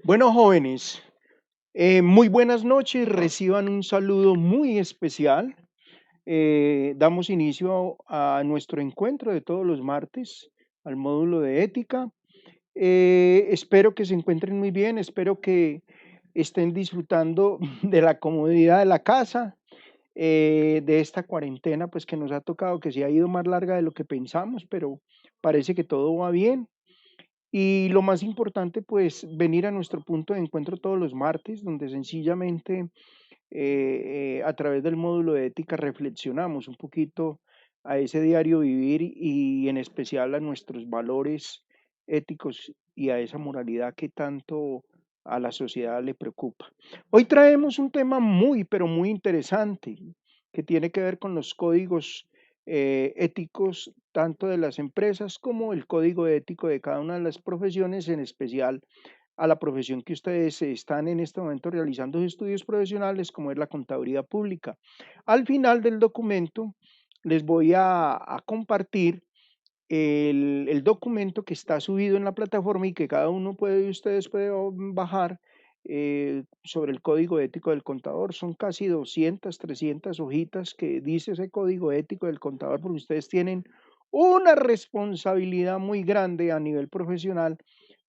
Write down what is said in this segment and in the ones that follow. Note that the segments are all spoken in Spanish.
Bueno, jóvenes, muy buenas noches, reciban un saludo muy especial. Damos inicio a nuestro encuentro de todos los martes, al módulo de ética. Espero que se encuentren muy bien, espero que estén disfrutando de la comodidad de la casa, de esta cuarentena, pues que nos ha tocado, que se ha ido más larga de lo que pensamos, pero parece que todo va bien. Y lo más importante, pues, venir a nuestro punto de encuentro todos los martes, donde sencillamente a través del módulo de ética reflexionamos un poquito a ese diario vivir y en especial a nuestros valores éticos y a esa moralidad que tanto a la sociedad le preocupa. Hoy traemos un tema muy, pero muy interesante que tiene que ver con los códigos éticos tanto de las empresas como el código ético de cada una de las profesiones, en especial a la profesión que ustedes están en este momento realizando sus estudios profesionales, como es la contaduría pública. Al final del documento les voy a compartir el documento que está subido en la plataforma y que cada uno de ustedes puede bajar sobre el código ético del contador. Son casi 200, 300 hojitas que dice ese código ético del contador, porque ustedes tienen una responsabilidad muy grande a nivel profesional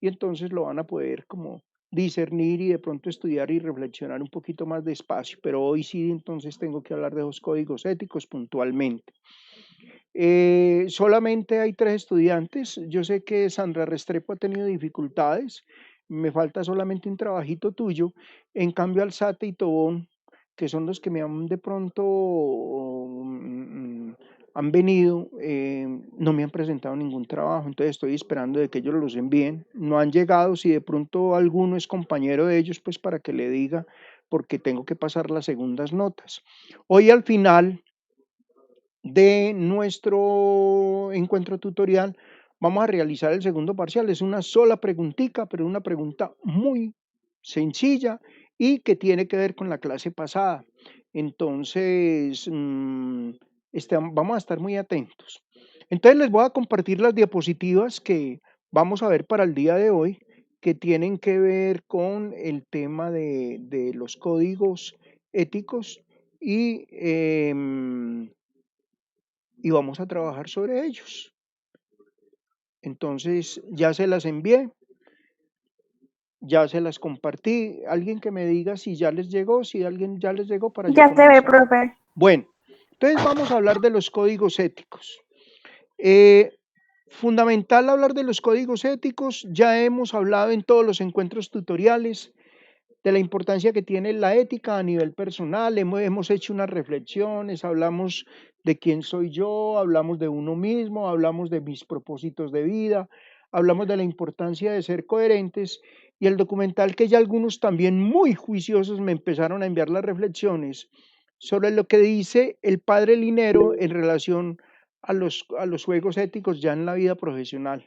y entonces lo van a poder como discernir y de pronto estudiar y reflexionar un poquito más despacio. Pero hoy sí, entonces tengo que hablar de los códigos éticos puntualmente. Solamente hay 3 estudiantes. Yo sé que Sandra Restrepo ha tenido dificultades. Me falta solamente un trabajito tuyo. En cambio, Alzate y Tobón, que son los que me han de pronto han venido, no me han presentado ningún trabajo. Entonces estoy esperando de que ellos los envíen. No han llegado. Si de pronto alguno es compañero de ellos, pues para que le diga, porque tengo que pasar las segundas notas. Hoy al final de nuestro encuentro tutorial, vamos a realizar el segundo parcial. Es una sola preguntita, pero una pregunta muy sencilla y que tiene que ver con la clase pasada. Entonces, vamos a estar muy atentos. Entonces, les voy a compartir las diapositivas que vamos a ver para el día de hoy, que tienen que ver con el tema de los códigos éticos y vamos a trabajar sobre ellos. Entonces, ya se las envié, ya se las compartí. Alguien que me diga si ya les llegó, si alguien ya les llegó para yo Ya se ve, comenzar. profe. Bueno, entonces vamos a hablar de los códigos éticos. Eh, Fundamental hablar de los códigos éticos, ya hemos hablado en todos los encuentros tutoriales de la importancia que tiene la ética a nivel personal, hemos hecho unas reflexiones, hablamos de quién soy yo, hablamos de uno mismo, hablamos de mis propósitos de vida, hablamos de la importancia de ser coherentes y el documental que ya algunos también muy juiciosos me empezaron a enviar las reflexiones sobre lo que dice el padre Linero en relación a los juegos éticos ya en la vida profesional.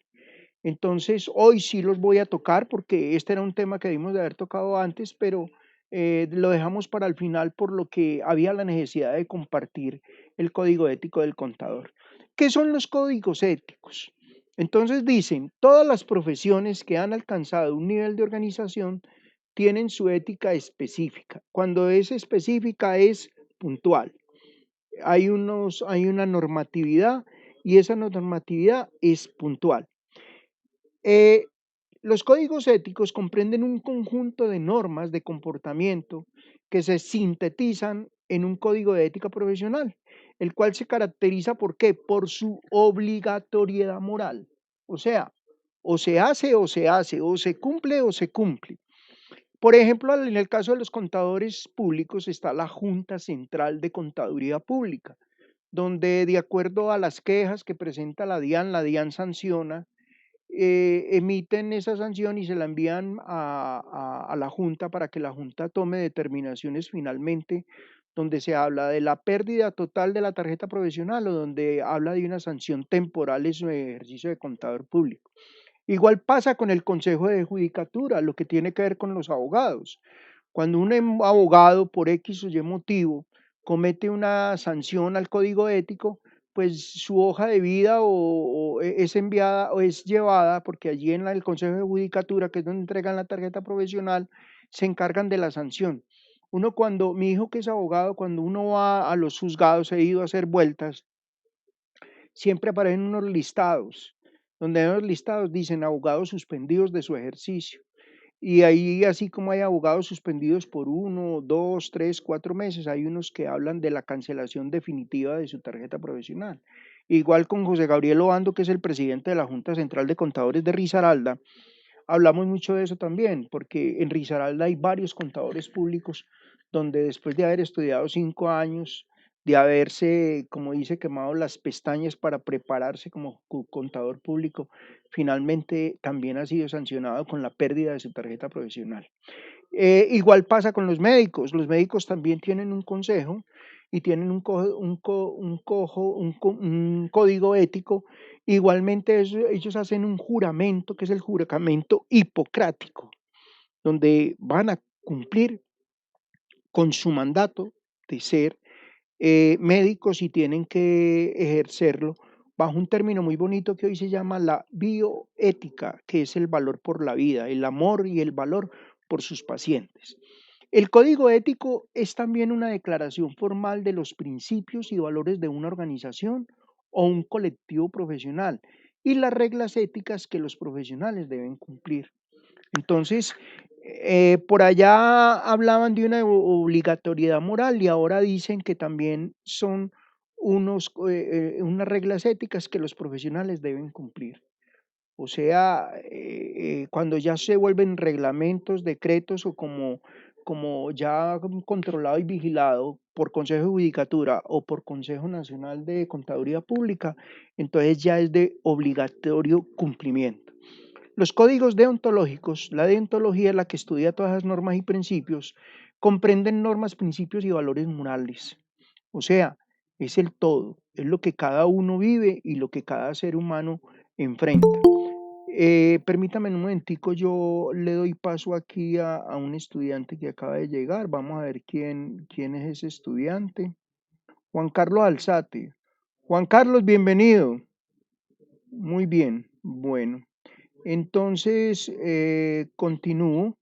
Entonces, hoy sí los voy a tocar porque este era un tema que debimos de haber tocado antes, pero lo dejamos para el final por lo que había la necesidad de compartir el código ético del contador. ¿Qué son los códigos éticos? Entonces dicen, todas las profesiones que han alcanzado un nivel de organización tienen su ética específica. Cuando es específica es puntual. Hay una normatividad y esa normatividad es puntual. Eh, los códigos éticos comprenden un conjunto de normas de comportamiento que se sintetizan en un código de ética profesional, el cual se caracteriza ¿por qué? Por su obligatoriedad moral. O sea, o se hace o se hace, o se cumple o se cumple. Por ejemplo, en el caso de los contadores públicos está la Junta Central de Contaduría Pública, donde de acuerdo a las quejas que presenta la DIAN sanciona emiten esa sanción y se la envían a la Junta para que la Junta tome determinaciones finalmente, donde se habla de la pérdida total de la tarjeta profesional o donde habla de una sanción temporal en su ejercicio de contador público. Igual pasa con el Consejo de Judicatura, lo que tiene que ver con los abogados. Cuando un abogado por X o Y motivo comete una sanción al código ético, pues su hoja de vida o es enviada o es llevada, porque allí en el Consejo de Judicatura, que es donde entregan la tarjeta profesional, se encargan de la sanción. Uno cuando, mi hijo que es abogado, cuando uno va a los juzgados, he ido a hacer vueltas, siempre aparecen unos listados, donde en los listados dicen abogados suspendidos de su ejercicio. Y ahí, así como hay abogados suspendidos por 1, 2, 3, 4 meses, hay unos que hablan de la cancelación definitiva de su tarjeta profesional. Igual con José Gabriel Obando, que es el presidente de la Junta Central de Contadores de Risaralda, hablamos mucho de eso también, porque en Risaralda hay varios contadores públicos donde después de haber estudiado 5 años, de haberse, como dice, quemado las pestañas para prepararse como contador público, finalmente también ha sido sancionado con la pérdida de su tarjeta profesional. Igual pasa con los médicos también tienen un consejo y tienen un código ético. Igualmente ellos hacen un juramento, que es el juramento hipocrático, donde van a cumplir con su mandato de ser médicos y tienen que ejercerlo bajo un término muy bonito que hoy se llama la bioética, que es el valor por la vida, el amor y el valor por sus pacientes. El código ético es también una declaración formal de los principios y valores de una organización o un colectivo profesional y las reglas éticas que los profesionales deben cumplir. Entonces, por allá hablaban de una obligatoriedad moral y ahora dicen que también son unas reglas éticas que los profesionales deben cumplir. O sea, cuando ya se vuelven reglamentos, decretos o como ya controlado y vigilado por Consejo de Judicatura o por Consejo Nacional de Contaduría Pública, entonces ya es de obligatorio cumplimiento. Los códigos deontológicos, la deontología es la que estudia todas las normas y principios, comprenden normas, principios y valores morales. O sea, es el todo, es lo que cada uno vive y lo que cada ser humano enfrenta. Permítame un momentico, yo le doy paso aquí a un estudiante que acaba de llegar. Vamos a ver quién es ese estudiante. Juan Carlos Alzate. Juan Carlos, bienvenido. Muy bien, bueno. Entonces, continúo.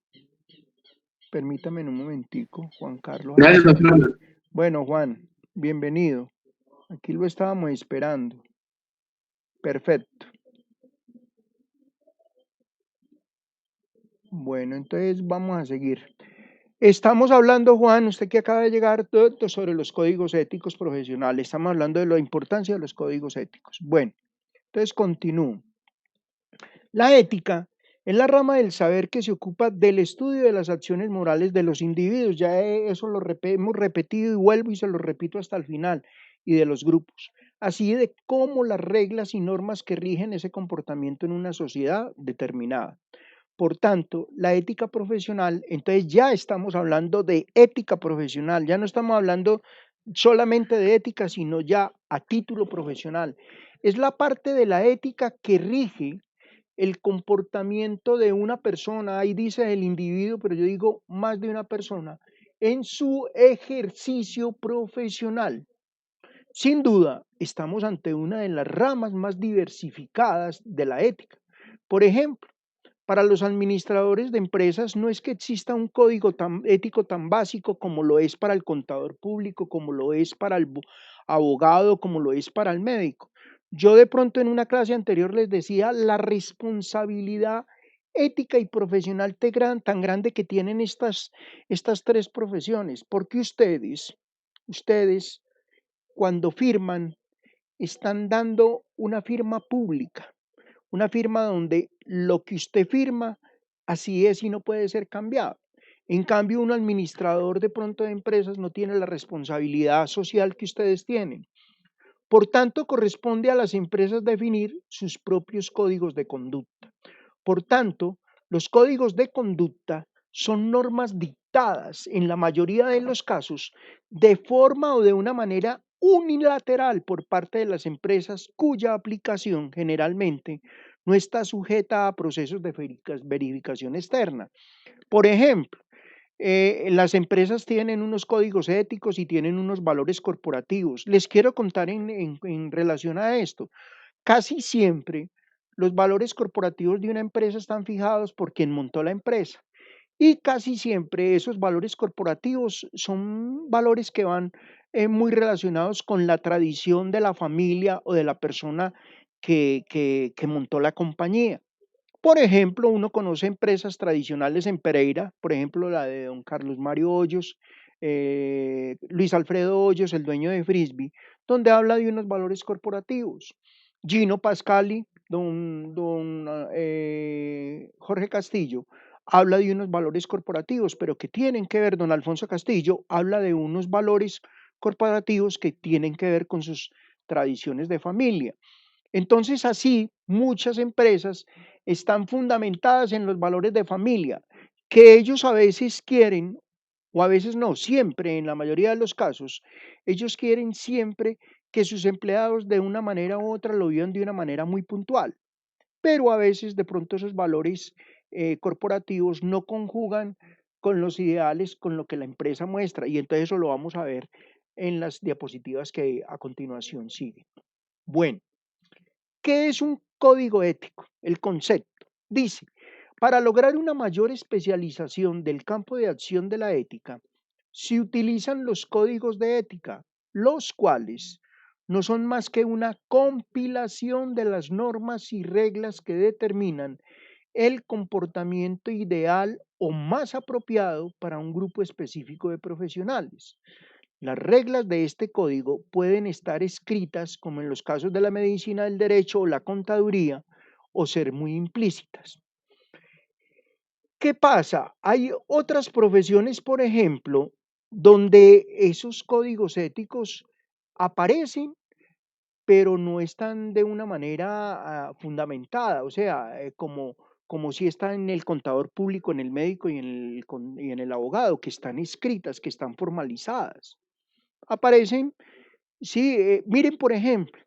Permítame un momentico, Juan Carlos Gracias, Alzate. doctor. Bueno, Juan, bienvenido. Aquí lo estábamos esperando. Perfecto. Bueno, entonces vamos a seguir. Estamos hablando, Juan, usted que acaba de llegar, todo sobre los códigos éticos profesionales. Estamos hablando de la importancia de los códigos éticos. Bueno, entonces continúo. La ética es la rama del saber que se ocupa del estudio de las acciones morales de los individuos. Ya eso lo hemos repetido y vuelvo y se lo repito hasta el final, y de los grupos. Así de cómo las reglas y normas que rigen ese comportamiento en una sociedad determinada. Por tanto, la ética profesional, entonces ya estamos hablando de ética profesional, ya no estamos hablando solamente de ética, sino ya a título profesional. Es la parte de la ética que rige el comportamiento de una persona, ahí dice el individuo, pero yo digo más de una persona, en su ejercicio profesional. Sin duda, estamos ante una de las ramas más diversificadas de la ética. Por ejemplo, para los administradores de empresas no es que exista un código ético tan básico como lo es para el contador público, como lo es para el abogado, como lo es para el médico. Yo de pronto en una clase anterior les decía la responsabilidad ética y profesional tan grande que tienen estas tres profesiones, porque ustedes cuando firman están dando una firma pública, una firma donde lo que usted firma, así es y no puede ser cambiado. En cambio, un administrador de pronto de empresas no tiene la responsabilidad social que ustedes tienen. Por tanto, corresponde a las empresas definir sus propios códigos de conducta. Por tanto, los códigos de conducta son normas dictadas en la mayoría de los casos de forma o de una manera unilateral por parte de las empresas cuya aplicación generalmente no está sujeta a procesos de verificación externa. Por ejemplo, Las empresas tienen unos códigos éticos y tienen unos valores corporativos. Les quiero contar en relación a esto. Casi siempre los valores corporativos de una empresa están fijados por quien montó la empresa. Y casi siempre esos valores corporativos son valores que van muy relacionados con la tradición de la familia o de la persona que montó la compañía. Por ejemplo, uno conoce empresas tradicionales en Pereira, por ejemplo, la de don Carlos Mario Hoyos, Luis Alfredo Hoyos, el dueño de Frisbee, donde habla de unos valores corporativos. Gino Pascali, Jorge Castillo, habla de unos valores corporativos, pero que tienen que ver, don Alfonso Castillo, habla de unos valores corporativos que tienen que ver con sus tradiciones de familia. Entonces, así, muchas empresas están fundamentadas en los valores de familia, que ellos a veces quieren, o a veces no, siempre, en la mayoría de los casos, ellos quieren siempre que sus empleados de una manera u otra lo vivan de una manera muy puntual, pero a veces de pronto esos valores corporativos no conjugan con los ideales, con lo que la empresa muestra, y entonces eso lo vamos a ver en las diapositivas que a continuación siguen. Bueno. ¿Qué es un código ético? El concepto. Dice, para lograr una mayor especialización del campo de acción de la ética, se utilizan los códigos de ética, los cuales no son más que una compilación de las normas y reglas que determinan el comportamiento ideal o más apropiado para un grupo específico de profesionales. Las reglas de este código pueden estar escritas, como en los casos de la medicina, del derecho o la contaduría, o ser muy implícitas. ¿Qué pasa? Hay otras profesiones, por ejemplo, donde esos códigos éticos aparecen, pero no están de una manera fundamentada, o sea, como si está en el contador público, en el médico y en el abogado, que están escritas, que están formalizadas. Aparecen. Sí, miren, por ejemplo,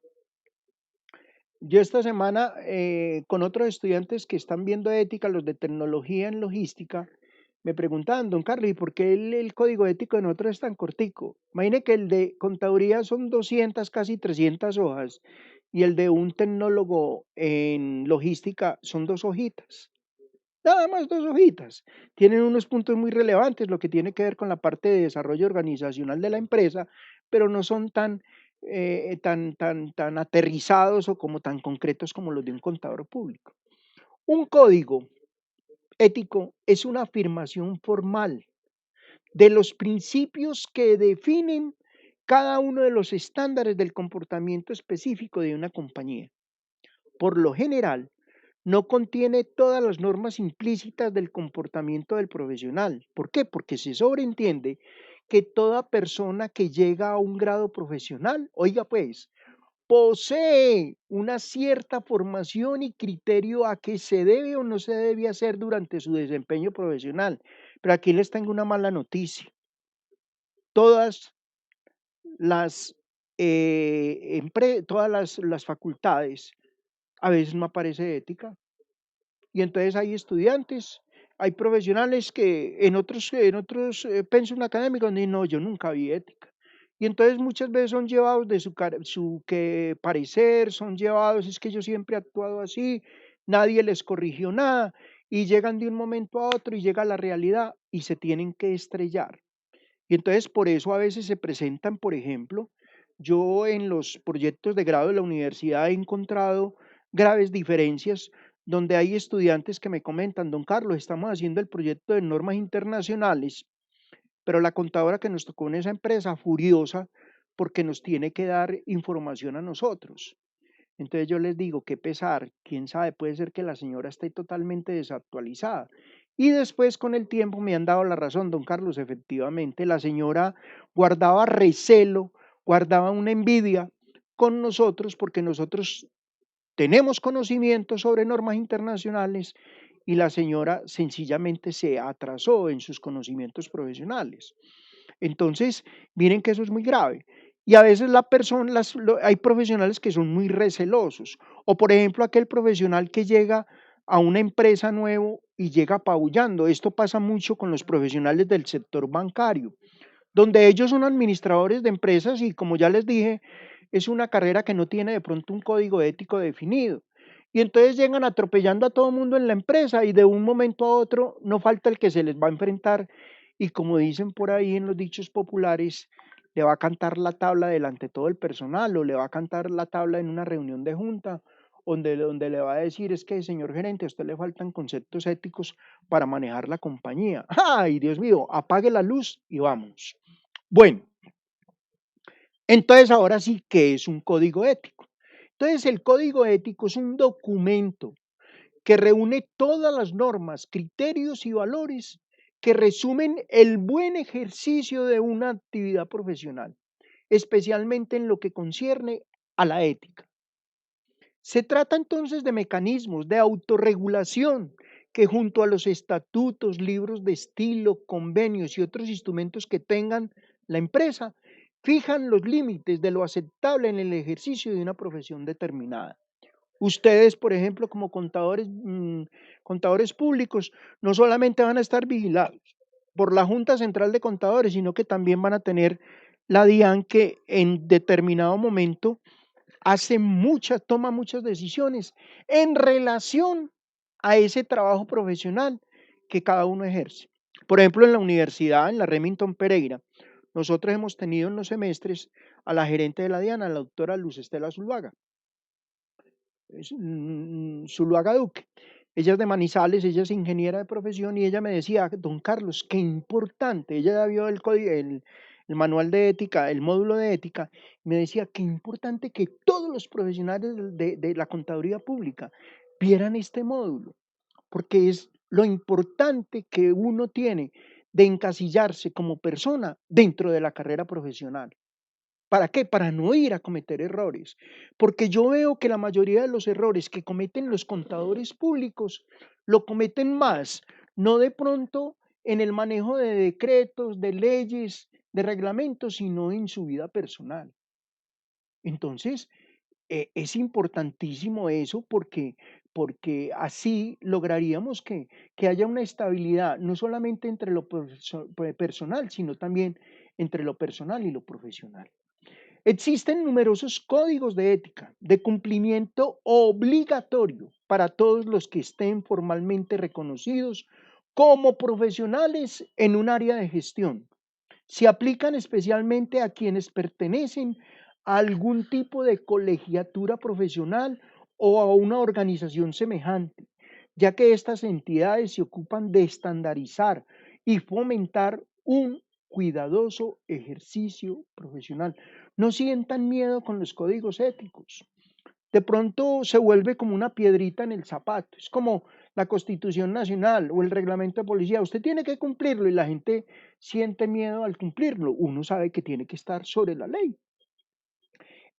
yo esta semana con otros estudiantes que están viendo ética, los de tecnología en logística, me preguntaban, don Carlos, ¿y por qué el código ético de nosotros es tan cortico? Imagine que el de contaduría son 200, casi 300 hojas, y el de un tecnólogo en logística son 2 hojitas. Nada más 2 hojitas. Tienen unos puntos muy relevantes, lo que tiene que ver con la parte de desarrollo organizacional de la empresa, pero no son tan aterrizados o como tan concretos como los de un contador público. Un código ético es una afirmación formal de los principios que definen cada uno de los estándares del comportamiento específico de una compañía. Por lo general, no contiene todas las normas implícitas del comportamiento del profesional. ¿Por qué? Porque se sobreentiende que toda persona que llega a un grado profesional, oiga pues, posee una cierta formación y criterio a qué se debe o no se debe hacer durante su desempeño profesional. Pero aquí les tengo una mala noticia. Todas las, todas las facultades, a veces no aparece ética. Y entonces hay estudiantes, hay profesionales que en otros pensos académicos dicen, no, yo nunca vi ética. Y entonces muchas veces son llevados de su que parecer, son llevados, es que yo siempre he actuado así, nadie les corrigió nada, y llegan de un momento a otro y llega la realidad y se tienen que estrellar. Y entonces por eso a veces se presentan, por ejemplo, yo en los proyectos de grado de la universidad he encontrado graves diferencias donde hay estudiantes que me comentan, don Carlos, estamos haciendo el proyecto de normas internacionales, pero la contadora que nos tocó en esa empresa furiosa porque nos tiene que dar información a nosotros. Entonces yo les digo, qué pesar, quién sabe, puede ser que la señora esté totalmente desactualizada. Y después con el tiempo me han dado la razón, don Carlos, efectivamente, la señora guardaba recelo, guardaba una envidia con nosotros porque nosotros tenemos conocimiento sobre normas internacionales y la señora sencillamente se atrasó en sus conocimientos profesionales. Entonces, miren que eso es muy grave. Y a veces la persona, hay profesionales que son muy recelosos. O por ejemplo, aquel profesional que llega a una empresa nuevo y llega apabullando. Esto pasa mucho con los profesionales del sector bancario, donde ellos son administradores de empresas y como ya les dije, es una carrera que no tiene de pronto un código ético definido. Y entonces llegan atropellando a todo mundo en la empresa y de un momento a otro no falta el que se les va a enfrentar y como dicen por ahí en los dichos populares, le va a cantar la tabla delante de todo el personal o le va a cantar la tabla en una reunión de junta donde le va a decir es que señor gerente, a usted le faltan conceptos éticos para manejar la compañía. ¡Ay, Dios mío! Apague la luz y vamos. Bueno, entonces ahora sí, ¿qué es un código ético? Entonces el código ético es un documento que reúne todas las normas, criterios y valores que resumen el buen ejercicio de una actividad profesional, especialmente en lo que concierne a la ética. Se trata entonces de mecanismos de autorregulación que junto a los estatutos, libros de estilo, convenios y otros instrumentos que tengan la empresa, fijan los límites de lo aceptable en el ejercicio de una profesión determinada. Ustedes, por ejemplo, como contadores, contadores públicos, no solamente van a estar vigilados por la Junta Central de Contadores, sino que también van a tener la DIAN que en determinado momento toma muchas decisiones en relación a ese trabajo profesional que cada uno ejerce. Por ejemplo, en la universidad, en la Remington Pereira, nosotros hemos tenido en los semestres a la gerente de la DIAN, a la doctora Luz Estela Zuluaga. Zuluaga Duque. Ella es de Manizales, ella es ingeniera de profesión y ella me decía, don Carlos, qué importante, ella ya vio el manual de ética, el módulo de ética, me decía, qué importante que todos los profesionales de la contaduría pública vieran este módulo, porque es lo importante que uno tiene de encasillarse como persona dentro de la carrera profesional. ¿Para qué? Para no ir a cometer errores. Porque yo veo que la mayoría de los errores que cometen los contadores públicos lo cometen más, no de pronto en el manejo de decretos, de leyes, de reglamentos, sino en su vida personal. Entonces, es importantísimo eso porque así lograríamos que haya una estabilidad, no solamente entre lo personal, sino también entre lo personal y lo profesional. Existen numerosos códigos de ética de cumplimiento obligatorio para todos los que estén formalmente reconocidos como profesionales en un área de gestión. Se aplican especialmente a quienes pertenecen a algún tipo de colegiatura profesional o a una organización semejante, ya que estas entidades se ocupan de estandarizar y fomentar un cuidadoso ejercicio profesional. No sientan miedo con los códigos éticos. De pronto se vuelve como una piedrita en el zapato. Es como la Constitución Nacional o el reglamento de policía. Usted tiene que cumplirlo y la gente siente miedo al cumplirlo. Uno sabe que tiene que estar sobre la ley.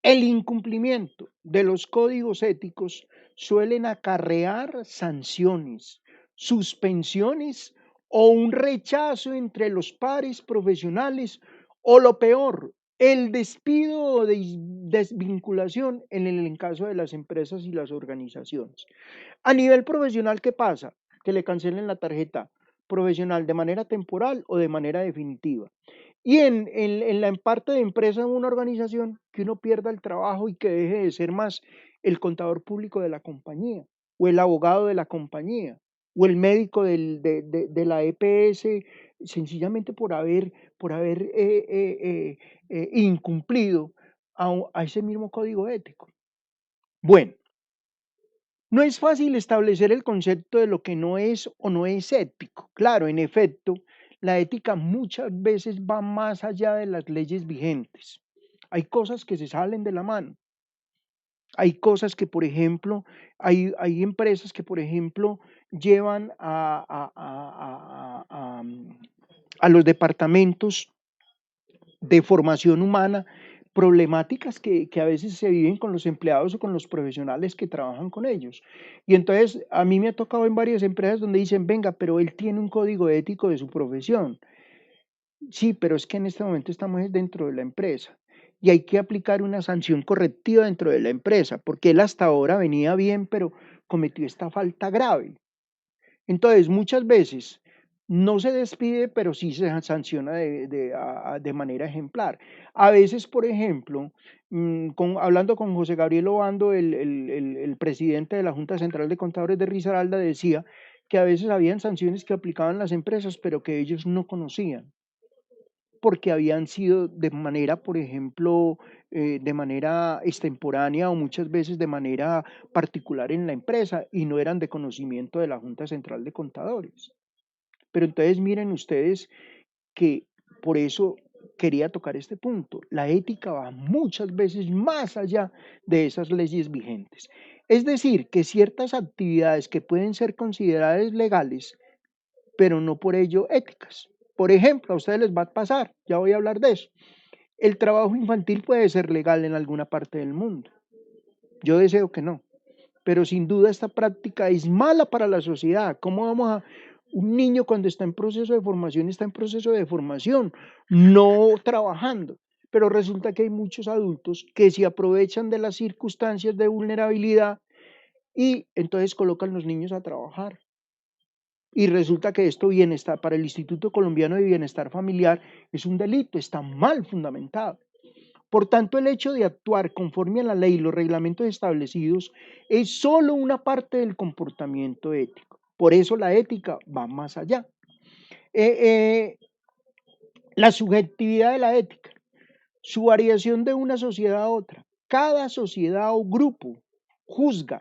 El incumplimiento de los códigos éticos suelen acarrear sanciones, suspensiones o un rechazo entre los pares profesionales o lo peor, el despido o desvinculación en el caso de las empresas y las organizaciones. A nivel profesional, ¿qué pasa? Que le cancelen la tarjeta profesional de manera temporal o de manera definitiva. Y en parte de empresa en una organización, que uno pierda el trabajo y que deje de ser más el contador público de la compañía, o el abogado de la compañía, o el médico de la EPS, sencillamente por haber incumplido a ese mismo código ético. Bueno, no es fácil establecer el concepto de lo que no es o no es ético. Claro, en efecto, la ética muchas veces va más allá de las leyes vigentes. Hay cosas que se salen de la mano. Hay cosas que, por ejemplo, hay empresas que, por ejemplo, llevan a los departamentos de formación humana, problemáticas que a veces se viven con los empleados o con los profesionales que trabajan con ellos. Y entonces a mí me ha tocado en varias empresas donde dicen, venga, pero él tiene un código ético de su profesión. Sí, pero es que en este momento estamos dentro de la empresa y hay que aplicar una sanción correctiva dentro de la empresa, porque él hasta ahora venía bien, pero cometió esta falta grave. Entonces, muchas veces no se despide, pero sí se sanciona de manera ejemplar. A veces, por ejemplo, hablando con José Gabriel Obando, el presidente de la Junta Central de Contadores de Risaralda, decía que a veces habían sanciones que aplicaban las empresas, pero que ellos no conocían porque habían sido de manera, por ejemplo, de manera extemporánea o muchas veces de manera particular en la empresa y no eran de conocimiento de la Junta Central de Contadores. Pero entonces miren ustedes que por eso quería tocar este punto. La ética va muchas veces más allá de esas leyes vigentes. Es decir, que ciertas actividades que pueden ser consideradas legales pero no por ello éticas. Por ejemplo, a ustedes les va a pasar, ya voy a hablar de eso. El trabajo infantil puede ser legal en alguna parte del mundo. Yo deseo que no, pero sin duda esta práctica es mala para la sociedad. ¿Cómo vamos a... Un niño cuando está en proceso de formación está en proceso de formación, no trabajando. Pero resulta que hay muchos adultos que se aprovechan de las circunstancias de vulnerabilidad y entonces colocan los niños a trabajar. Y resulta que esto bienestar para el Instituto Colombiano de Bienestar Familiar es un delito, está mal fundamentado. Por tanto, el hecho de actuar conforme a la ley y los reglamentos establecidos es solo una parte del comportamiento ético. Por eso la ética va más allá. Eh, eh, la subjetividad de la ética, su variación de una sociedad a otra. Cada sociedad o grupo juzga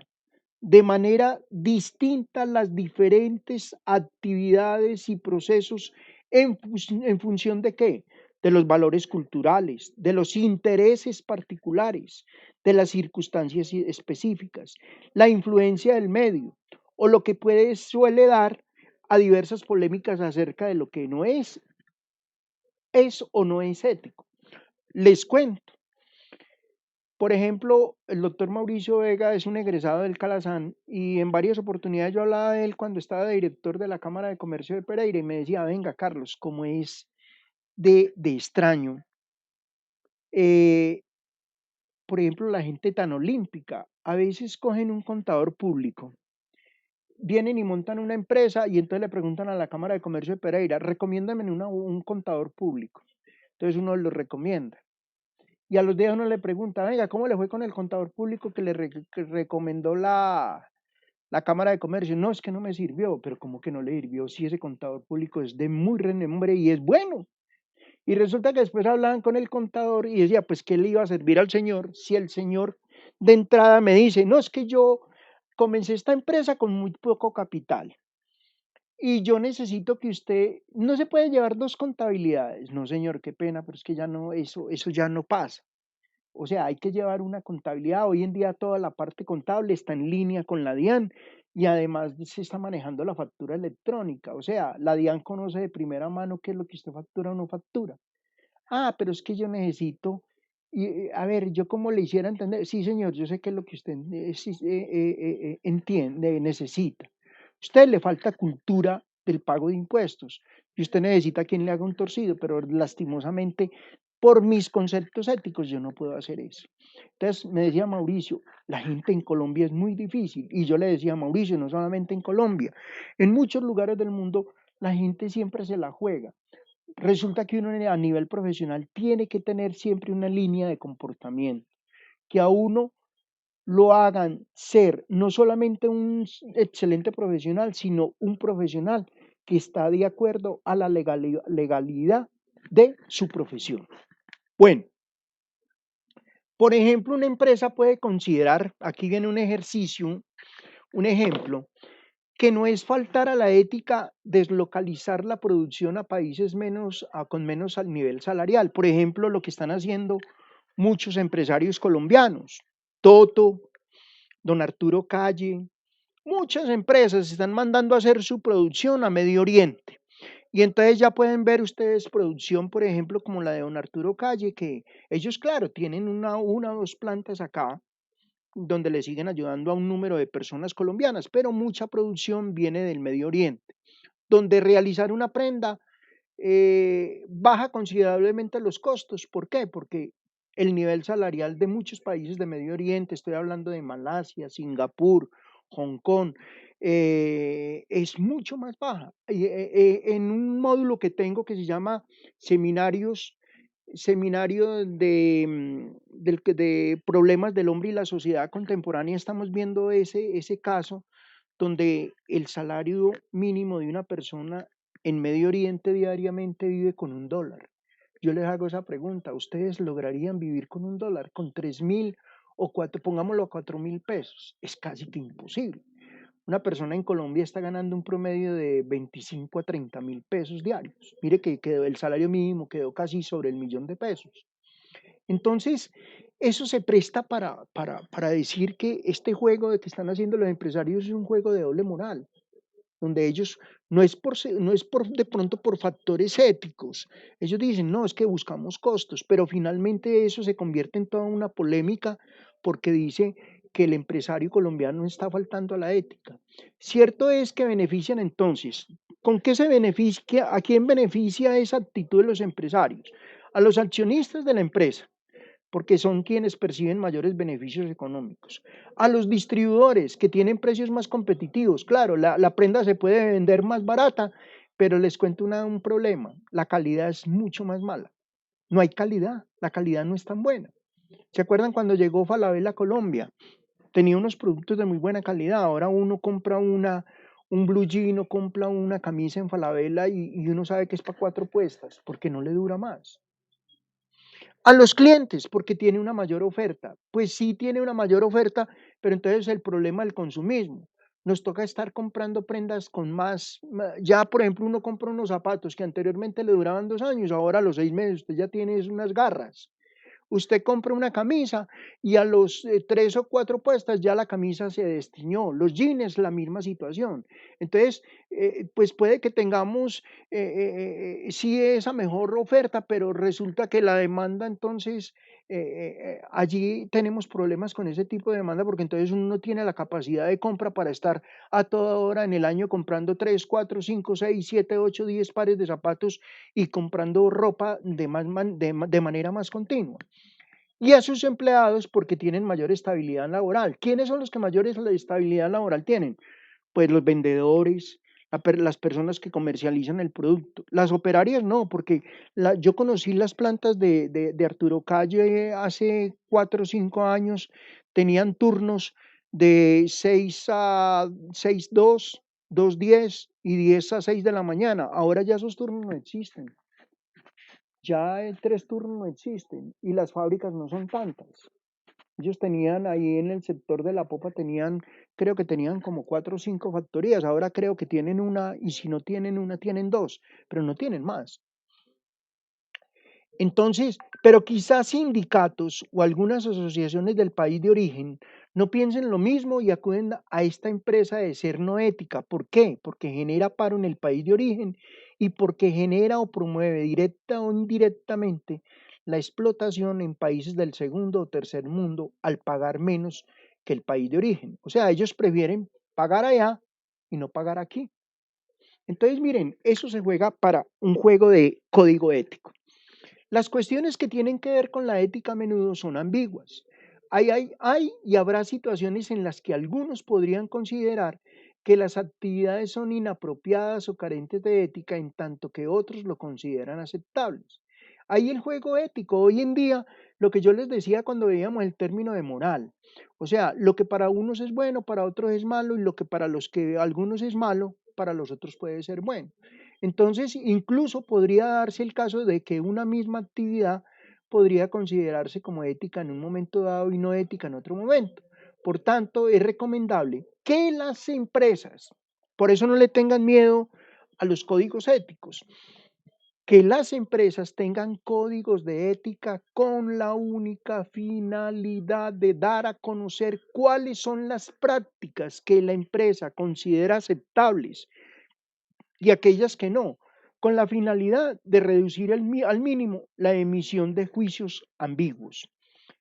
de manera distinta las diferentes actividades y procesos en función de qué? De los valores culturales, de los intereses particulares, de las circunstancias específicas, la influencia del medio o lo que suele dar a diversas polémicas acerca de lo que no es o no es ético. Les cuento. Por ejemplo, el doctor Mauricio Vega es un egresado del Calazán y en varias oportunidades yo hablaba de él cuando estaba de director de la Cámara de Comercio de Pereira y me decía, venga Carlos, ¿cómo es de extraño? Eh, por ejemplo, la gente tan olímpica, a veces cogen un contador público, vienen y montan una empresa y entonces le preguntan a la Cámara de Comercio de Pereira, recomiéndame un contador público. Entonces uno lo recomienda. Y a los días uno le pregunta, venga, ¿cómo le fue con el contador público que recomendó la Cámara de Comercio? No, es que no me sirvió, pero ¿cómo que no le sirvió si ese contador público es de muy renombre y es bueno? Y resulta que después hablaban con el contador y decía, pues, ¿qué le iba a servir al señor si el señor de entrada me dice, no, es que yo comencé esta empresa con muy poco capital y yo necesito que usted, no se puede llevar dos contabilidades. No, señor, qué pena, pero es que ya no, eso ya no pasa. O sea, hay que llevar una contabilidad. Hoy en día toda la parte contable está en línea con la DIAN y además se está manejando la factura electrónica. O sea, la DIAN conoce de primera mano qué es lo que usted factura o no factura. Ah, pero es que yo necesito, y, a ver, yo como le hiciera entender, sí señor, yo sé qué es lo que usted entiende, necesita. A usted le falta cultura del pago de impuestos y usted necesita quien le haga un torcido, pero lastimosamente por mis conceptos éticos yo no puedo hacer eso. Entonces me decía Mauricio, la gente en Colombia es muy difícil y yo le decía a Mauricio, no solamente en Colombia, en muchos lugares del mundo la gente siempre se la juega. Resulta que uno a nivel profesional tiene que tener siempre una línea de comportamiento, que a uno lo hagan ser no solamente un excelente profesional, sino un profesional que está de acuerdo a la legalidad de su profesión. Bueno, por ejemplo, una empresa puede considerar, aquí viene un ejercicio, un ejemplo, que no es faltar a la ética deslocalizar la producción a países con menos al nivel salarial. Por ejemplo, lo que están haciendo muchos empresarios colombianos, Toto, don Arturo Calle, muchas empresas están mandando a hacer su producción a Medio Oriente. Y entonces ya pueden ver ustedes producción, por ejemplo, como la de don Arturo Calle, que ellos, claro, tienen una o dos plantas acá, donde le siguen ayudando a un número de personas colombianas, pero mucha producción viene del Medio Oriente, donde realizar una prenda baja considerablemente los costos. ¿Por qué? Porque el nivel salarial de muchos países de Medio Oriente, estoy hablando de Malasia, Singapur, Hong Kong, es mucho más baja. En un módulo que tengo que se llama seminarios, seminario de problemas del hombre y la sociedad contemporánea, estamos viendo ese caso donde el salario mínimo de una persona en Medio Oriente diariamente vive con $1. Yo les hago esa pregunta, ¿ustedes lograrían vivir con $1? Con 3.000 o cuatro, pongámoslo a 4.000 pesos. Es casi que imposible. Una persona en Colombia está ganando un promedio de 25 a 30.000 pesos diarios. Mire que quedó el salario mínimo, quedó casi sobre el millón de pesos. Entonces, eso se presta para decir que este juego de que están haciendo los empresarios es un juego de doble moral, donde ellos no es por de pronto por factores éticos. Ellos dicen, no, es que buscamos costos, pero finalmente eso se convierte en toda una polémica porque dice que el empresario colombiano está faltando a la ética. Cierto es que benefician entonces. ¿Con qué se beneficia? ¿A quién beneficia esa actitud de los empresarios? A los accionistas de la empresa, porque son quienes perciben mayores beneficios económicos. A los distribuidores que tienen precios más competitivos, claro, la prenda se puede vender más barata, pero les cuento un problema, la calidad es mucho más mala. No hay calidad, la calidad no es tan buena. ¿Se acuerdan cuando llegó Falabella a Colombia? Tenía unos productos de muy buena calidad, ahora uno compra un blue jean o compra una camisa en Falabella y uno sabe que es para 4 puestas, porque no le dura más. A los clientes, porque tiene una mayor oferta. Pues sí tiene una mayor oferta, pero entonces el problema del consumismo. Nos toca estar comprando prendas con ya por ejemplo uno compra unos zapatos que anteriormente le duraban 2 años, ahora a los 6 meses usted ya tiene unas garras. Usted compra una camisa y a los 3 o 4 puestas ya la camisa se destiñó. Los jeans, la misma situación. Entonces, pues puede que tengamos sí esa mejor oferta, pero resulta que la demanda entonces, allí tenemos problemas con ese tipo de demanda porque entonces uno no tiene la capacidad de compra para estar a toda hora en el año comprando 3, 4, 5, 6, 7, 8, 10 pares de zapatos y comprando ropa de manera más continua y a sus empleados porque tienen mayor estabilidad laboral. ¿Quiénes son los que mayor estabilidad laboral tienen? Pues los vendedores, las personas que comercializan el producto. Las operarias no, porque yo conocí las plantas de Arturo Calle hace 4 o 5 años, tenían turnos de 6 a 2, 2:10 y 10 a 6 de la mañana. Ahora ya esos turnos no existen. Ya en 3 turnos no existen y las fábricas no son tantas. Ellos tenían ahí en el sector de la popa, creo que tenían como 4 o 5 factorías. Ahora creo que tienen una y si no tienen una, tienen dos, pero no tienen más. Entonces, pero quizás sindicatos o algunas asociaciones del país de origen no piensen lo mismo y acuden a esta empresa de ser no ética. ¿Por qué? Porque genera paro en el país de origen y porque genera o promueve directa o indirectamente la explotación en países del segundo o tercer mundo al pagar menos que el país de origen. O sea, ellos prefieren pagar allá y no pagar aquí. Entonces, miren, eso se juega para un juego de código ético. Las cuestiones que tienen que ver con la ética a menudo son ambiguas. Hay y habrá situaciones en las que algunos podrían considerar que las actividades son inapropiadas o carentes de ética, en tanto que otros lo consideran aceptables. Ahí el juego ético, hoy en día, lo que yo les decía cuando veíamos el término de moral, o sea, lo que para unos es bueno, para otros es malo, y lo que para los que algunos es malo, para los otros puede ser bueno. Entonces, incluso podría darse el caso de que una misma actividad podría considerarse como ética en un momento dado y no ética en otro momento. Por tanto, es recomendable que las empresas, por eso no le tengan miedo a los códigos éticos, que las empresas tengan códigos de ética con la única finalidad de dar a conocer cuáles son las prácticas que la empresa considera aceptables y aquellas que no, con la finalidad de reducir al mínimo la emisión de juicios ambiguos.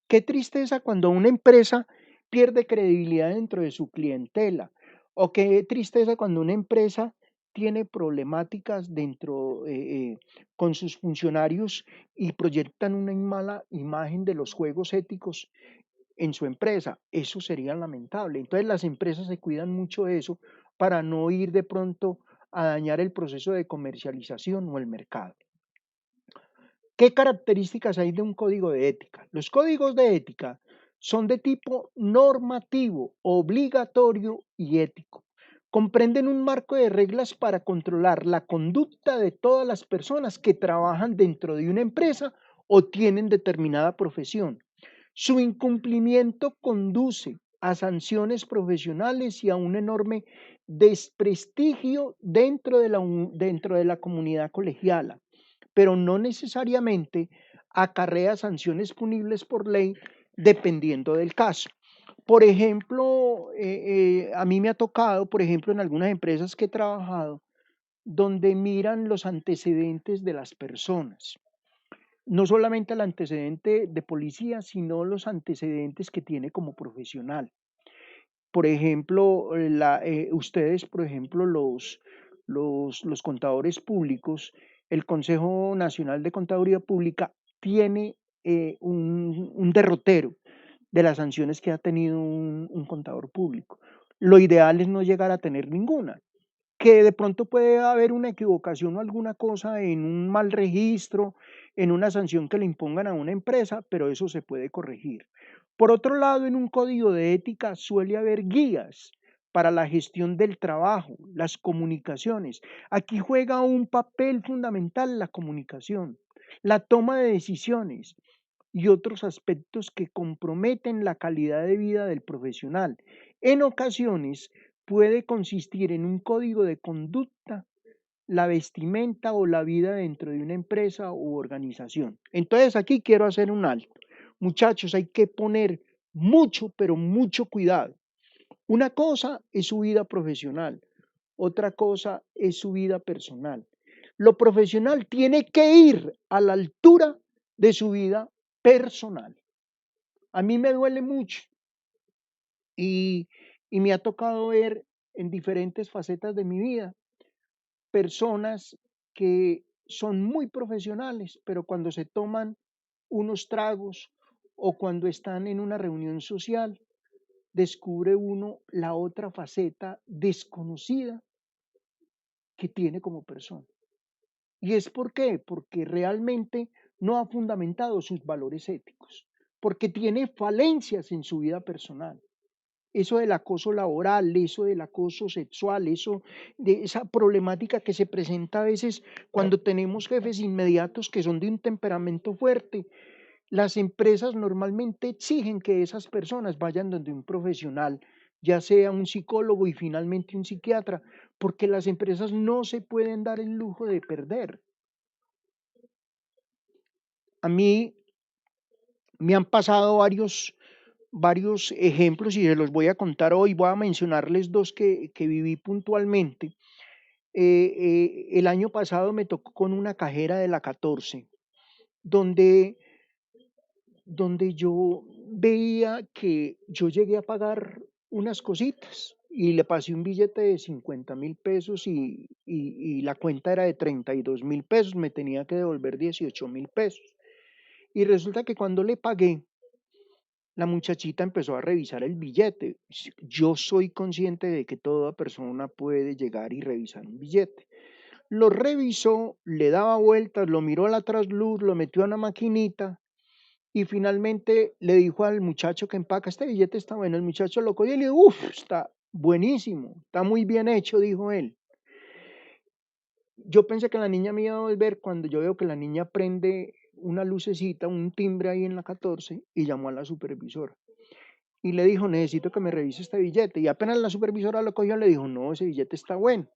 Qué tristeza cuando una empresa pierde credibilidad dentro de su clientela, o qué tristeza cuando una empresa tiene problemáticas con sus funcionarios y proyectan una mala imagen de los juegos éticos en su empresa. Eso sería lamentable. Entonces las empresas se cuidan mucho de eso para no ir de pronto a dañar el proceso de comercialización o el mercado. ¿Qué características hay de un código de ética? Los códigos de ética son de tipo normativo, obligatorio y ético. Comprenden un marco de reglas para controlar la conducta de todas las personas que trabajan dentro de una empresa o tienen determinada profesión. Su incumplimiento conduce a sanciones profesionales y a un enorme desprestigio dentro de la comunidad colegiala, pero no necesariamente acarrea sanciones punibles por ley dependiendo del caso. Por ejemplo, a mí me ha tocado, por ejemplo, en algunas empresas que he trabajado, donde miran los antecedentes de las personas. No solamente el antecedente de policía, sino los antecedentes que tiene como profesional. Por ejemplo, ustedes, por ejemplo, los contadores públicos, el Consejo Nacional de Contaduría Pública tiene un derrotero de las sanciones que ha tenido un contador público. Lo ideal es no llegar a tener ninguna, que de pronto puede haber una equivocación o alguna cosa en un mal registro, en una sanción que le impongan a una empresa, pero eso se puede corregir. Por otro lado, en un código de ética suele haber guías para la gestión del trabajo, las comunicaciones. Aquí juega un papel fundamental la comunicación, la toma de decisiones y otros aspectos que comprometen la calidad de vida del profesional. En ocasiones puede consistir en un código de conducta, la vestimenta o la vida dentro de una empresa u organización. Entonces aquí quiero hacer un alto. Muchachos, hay que poner mucho, pero mucho cuidado. Una cosa es su vida profesional, otra cosa es su vida personal. Lo profesional tiene que ir a la altura de su vida personal. A mí me duele mucho y, y me ha tocado ver en diferentes facetas de mi vida personas que son muy profesionales, pero cuando se toman unos tragos o cuando están en una reunión social, descubre uno la otra faceta desconocida que tiene como persona. ¿Y es por qué? Porque realmente no ha fundamentado sus valores éticos, porque tiene falencias en su vida personal. Eso del acoso laboral, eso del acoso sexual, eso de esa problemática que se presenta a veces cuando tenemos jefes inmediatos que son de un temperamento fuerte. Las empresas normalmente exigen que esas personas vayan donde un profesional, ya sea un psicólogo y finalmente un psiquiatra, porque las empresas no se pueden dar el lujo de perder. A mí me han pasado varios ejemplos y se los voy a contar hoy. Voy a mencionarles dos que viví puntualmente. El año pasado me tocó con una cajera de la 14, donde, donde yo veía que yo llegué a pagar unas cositas y le pasé un billete de 50.000 pesos y la cuenta era de 32.000 pesos, me tenía que devolver 18.000 pesos. Y resulta que cuando le pagué, la muchachita empezó a revisar el billete. Yo soy consciente de que toda persona puede llegar y revisar un billete. Lo revisó, le daba vueltas, lo miró a la trasluz, lo metió a una maquinita y finalmente le dijo al muchacho que empaca, este billete está bueno. El muchacho lo cogió y le dijo, uff, está buenísimo, está muy bien hecho, dijo él. Yo pensé que la niña me iba a volver cuando yo veo que la niña prende una lucecita, un timbre ahí en la 14 y llamó a la supervisora. Y le dijo, necesito que me revise este billete. Y apenas la supervisora lo cogió, le dijo, no, ese billete está bueno.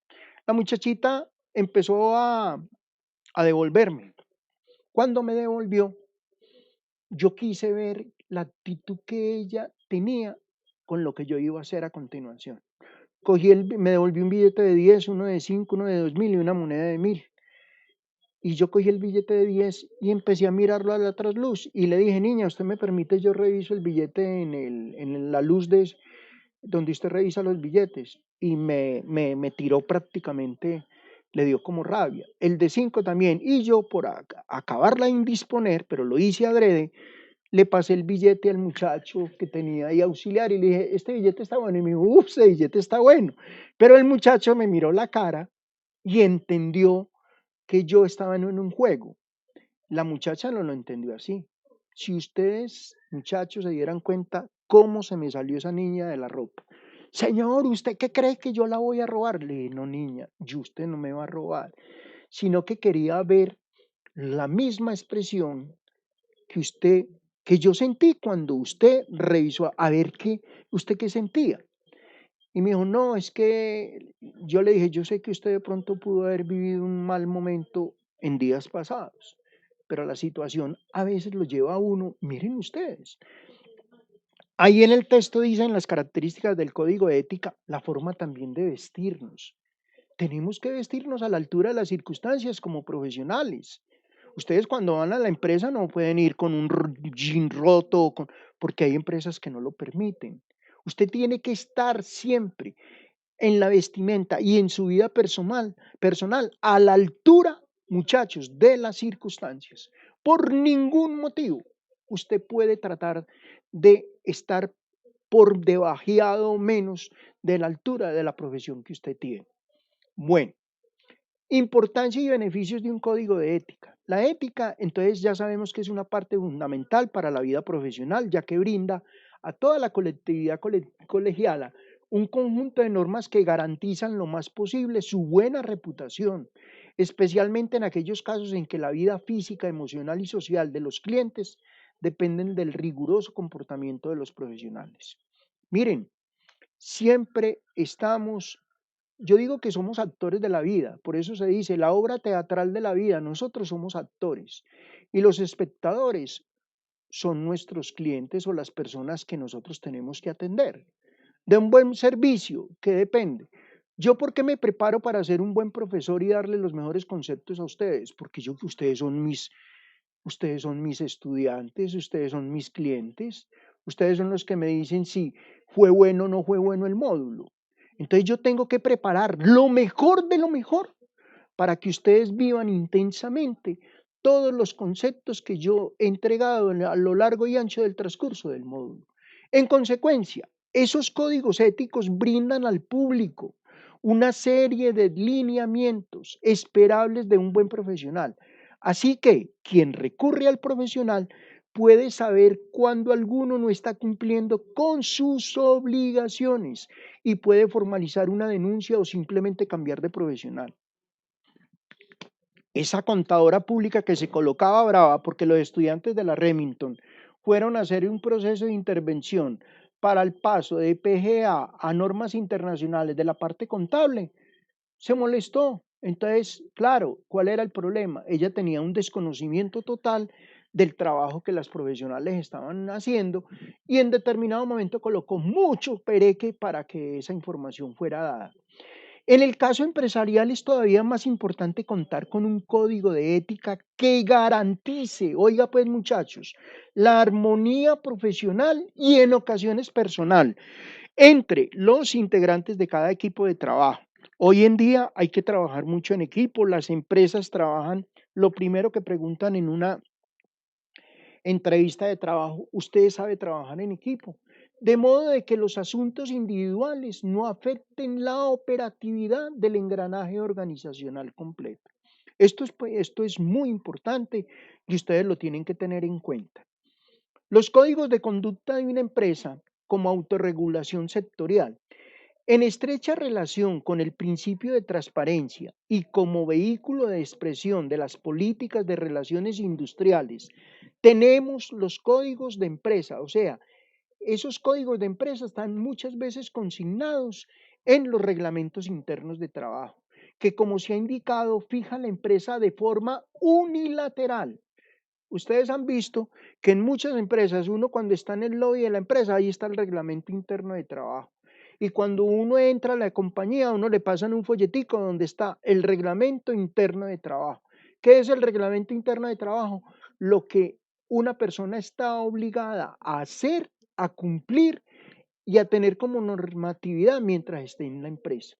La muchachita empezó a devolverme. Cuando me devolvió, yo quise ver la actitud que ella tenía con lo que yo iba a hacer a continuación. Me devolvió un billete de 10, uno de 5, uno de 2.000 y una moneda de 1.000. Y yo cogí el billete de 10 y empecé a mirarlo a la trasluz y le dije, niña, ¿usted me permite? Yo reviso el billete en la luz donde usted revisa los billetes. Y me tiró prácticamente, le dio como rabia. El de 5 también. Y yo por acabarla de indisponer, pero lo hice adrede, le pasé el billete al muchacho que tenía ahí auxiliar y le dije, este billete está bueno. Y me dijo, uff, este billete está bueno. Pero el muchacho me miró la cara y entendió que yo estaba en un juego. La muchacha no lo entendió así. Si ustedes, muchachos, se dieran cuenta cómo se me salió esa niña de la ropa. Señor, ¿usted qué cree que yo la voy a robar? Le dije, no, niña, yo usted no me va a robar, sino que quería ver la misma expresión que usted, que yo sentí cuando usted revisó a ver qué, usted qué sentía. Y me dijo, no, es que yo le dije, yo sé que usted de pronto pudo haber vivido un mal momento en días pasados, pero la situación a veces lo lleva a uno, miren ustedes, ahí en el texto dicen las características del código de ética, la forma también de vestirnos. Tenemos que vestirnos a la altura de las circunstancias como profesionales. Ustedes cuando van a la empresa no pueden ir con un jean roto, porque hay empresas que no lo permiten. Usted tiene que estar siempre en la vestimenta y en su vida personal a la altura, muchachos, de las circunstancias. Por ningún motivo usted puede tratar de estar por debajeado menos de la altura de la profesión que usted tiene. Bueno, importancia y beneficios de un código de ética. La ética, entonces ya sabemos que es una parte fundamental para la vida profesional, ya que brinda a toda la colectividad colegiala un conjunto de normas que garantizan lo más posible su buena reputación, especialmente en aquellos casos en que la vida física, emocional y social de los clientes dependen del riguroso comportamiento de los profesionales. Miren, siempre estamos, yo digo que somos actores de la vida, por eso se dice la obra teatral de la vida, nosotros somos actores y los espectadores son nuestros clientes o las personas que nosotros tenemos que atender. De un buen servicio, ¿qué depende? ¿Yo por qué me preparo para ser un buen profesor y darle los mejores conceptos a ustedes? Porque ustedes son mis estudiantes, ustedes son mis clientes, ustedes son los que me dicen si fue bueno o no fue bueno el módulo. Entonces yo tengo que preparar lo mejor de lo mejor para que ustedes vivan intensamente todos los conceptos que yo he entregado a lo largo y ancho del transcurso del módulo. En consecuencia, esos códigos éticos brindan al público una serie de lineamientos esperables de un buen profesional. Así que quien recurre al profesional puede saber cuando alguno no está cumpliendo con sus obligaciones y puede formalizar una denuncia o simplemente cambiar de profesional. Esa contadora pública que se colocaba brava porque los estudiantes de la Remington fueron a hacer un proceso de intervención para el paso de PGA a normas internacionales de la parte contable, se molestó. Entonces, claro, ¿cuál era el problema? Ella tenía un desconocimiento total del trabajo que las profesionales estaban haciendo y en determinado momento colocó mucho pereque para que esa información fuera dada. En el caso empresarial es todavía más importante contar con un código de ética que garantice, oiga pues muchachos, la armonía profesional y en ocasiones personal entre los integrantes de cada equipo de trabajo. Hoy en día hay que trabajar mucho en equipo, las empresas trabajan, lo primero que preguntan en una entrevista de trabajo, usted sabe trabajar en equipo, de modo de que los asuntos individuales no afecten la operatividad del engranaje organizacional completo. Esto es muy importante y ustedes lo tienen que tener en cuenta. Los códigos de conducta de una empresa como autorregulación sectorial en estrecha relación con el principio de transparencia y como vehículo de expresión de las políticas de relaciones industriales, tenemos los códigos de empresa, o sea, esos códigos de empresa están muchas veces consignados en los reglamentos internos de trabajo, que como se ha indicado, fija la empresa de forma unilateral. Ustedes han visto que en muchas empresas, uno cuando está en el lobby de la empresa, ahí está el reglamento interno de trabajo. Y cuando uno entra a la compañía, a uno le pasan un folletico donde está el reglamento interno de trabajo. ¿Qué es el reglamento interno de trabajo? Lo que una persona está obligada a hacer, a cumplir y a tener como normatividad mientras esté en la empresa.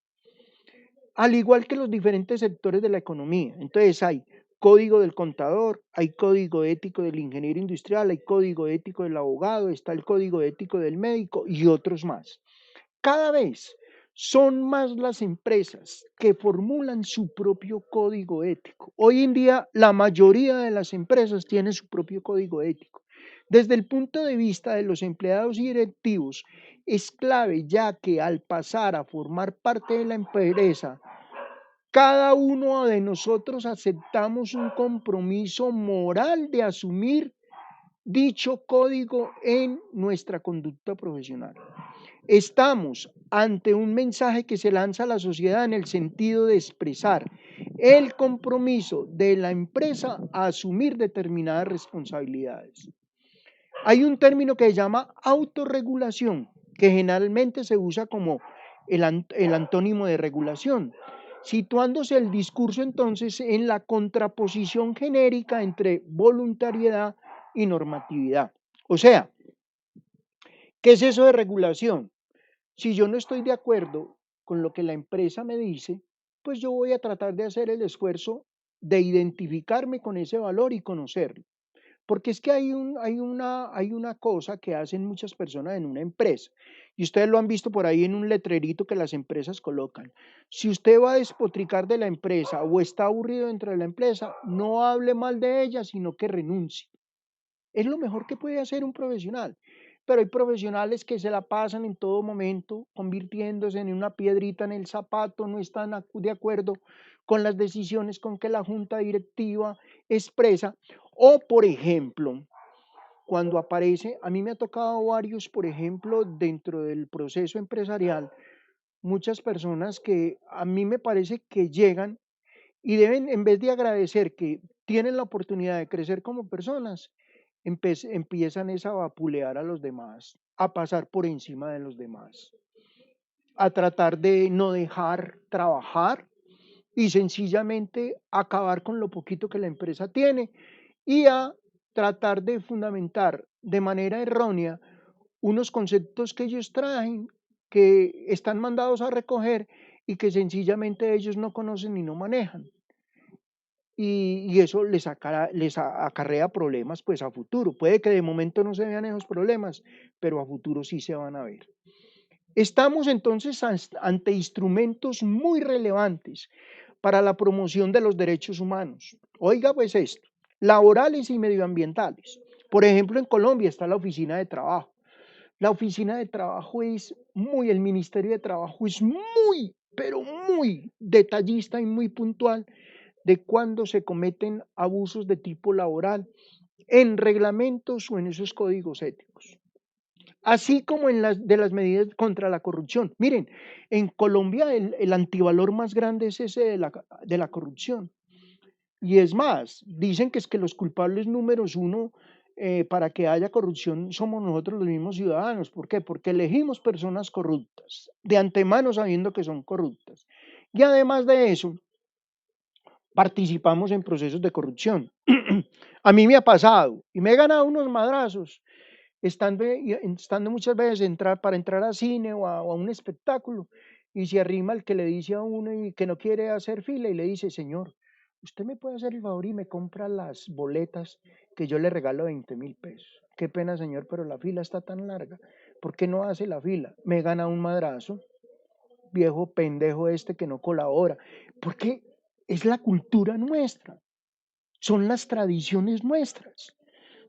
Al igual que los diferentes sectores de la economía. Entonces hay código del contador, hay código ético del ingeniero industrial, hay código ético del abogado, está el código ético del médico y otros más. Cada vez son más las empresas que formulan su propio código ético. Hoy en día la mayoría de las empresas tienen su propio código ético. Desde el punto de vista de los empleados y directivos, es clave ya que al pasar a formar parte de la empresa, cada uno de nosotros aceptamos un compromiso moral de asumir dicho código en nuestra conducta profesional. Estamos ante un mensaje que se lanza a la sociedad en el sentido de expresar el compromiso de la empresa a asumir determinadas responsabilidades. Hay un término que se llama autorregulación, que generalmente se usa como el antónimo de regulación, situándose el discurso entonces en la contraposición genérica entre voluntariedad y normatividad. O sea, ¿qué es eso de regulación? Si yo no estoy de acuerdo con lo que la empresa me dice, pues yo voy a tratar de hacer el esfuerzo de identificarme con ese valor y conocerlo. Porque es que hay una cosa que hacen muchas personas en una empresa, y ustedes lo han visto por ahí en un letrerito que las empresas colocan. Si usted va a despotricar de la empresa o está aburrido dentro de la empresa, no hable mal de ella, sino que renuncie. Es lo mejor que puede hacer un profesional. Pero hay profesionales que se la pasan en todo momento convirtiéndose en una piedrita en el zapato, no están de acuerdo con las decisiones con que la junta directiva expresa. O, por ejemplo, cuando aparece, a mí me ha tocado varios, por ejemplo, dentro del proceso empresarial, muchas personas que a mí me parece que llegan y deben, en vez de agradecer que tienen la oportunidad de crecer como personas, empiezan es a vapulear a los demás, a pasar por encima de los demás, a tratar de no dejar trabajar y sencillamente acabar con lo poquito que la empresa tiene y a tratar de fundamentar de manera errónea unos conceptos que ellos traen, que están mandados a recoger y que sencillamente ellos no conocen y no manejan. Y eso les acarrea problemas pues a futuro. Puede que de momento no se vean esos problemas, pero a futuro sí se van a ver. Estamos entonces ante instrumentos muy relevantes para la promoción de los derechos humanos. Oiga pues esto, laborales y medioambientales. Por ejemplo, en Colombia está la Oficina de Trabajo. La Oficina de Trabajo el Ministerio de Trabajo es muy, pero muy detallista y muy puntual de cuando se cometen abusos de tipo laboral en reglamentos o en esos códigos éticos, así como en las medidas contra la corrupción. Miren, en Colombia el antivalor más grande es ese de la corrupción. Y es más, dicen que es que los culpables números uno para que haya corrupción somos nosotros los mismos ciudadanos. ¿Por qué? Porque elegimos personas corruptas, de antemano sabiendo que son corruptas. Y además de eso, participamos en procesos de corrupción. A mí me ha pasado y me he ganado unos madrazos estando muchas veces para entrar a cine o a un espectáculo y se arrima el que le dice a uno y que no quiere hacer fila y le dice, señor, usted me puede hacer el favor y me compra las boletas que yo le regalo 20.000 pesos. Qué pena, señor, pero la fila está tan larga. ¿Por qué no hace la fila? Me gana un madrazo, viejo pendejo este que no colabora. Porque es la cultura nuestra, son las tradiciones nuestras,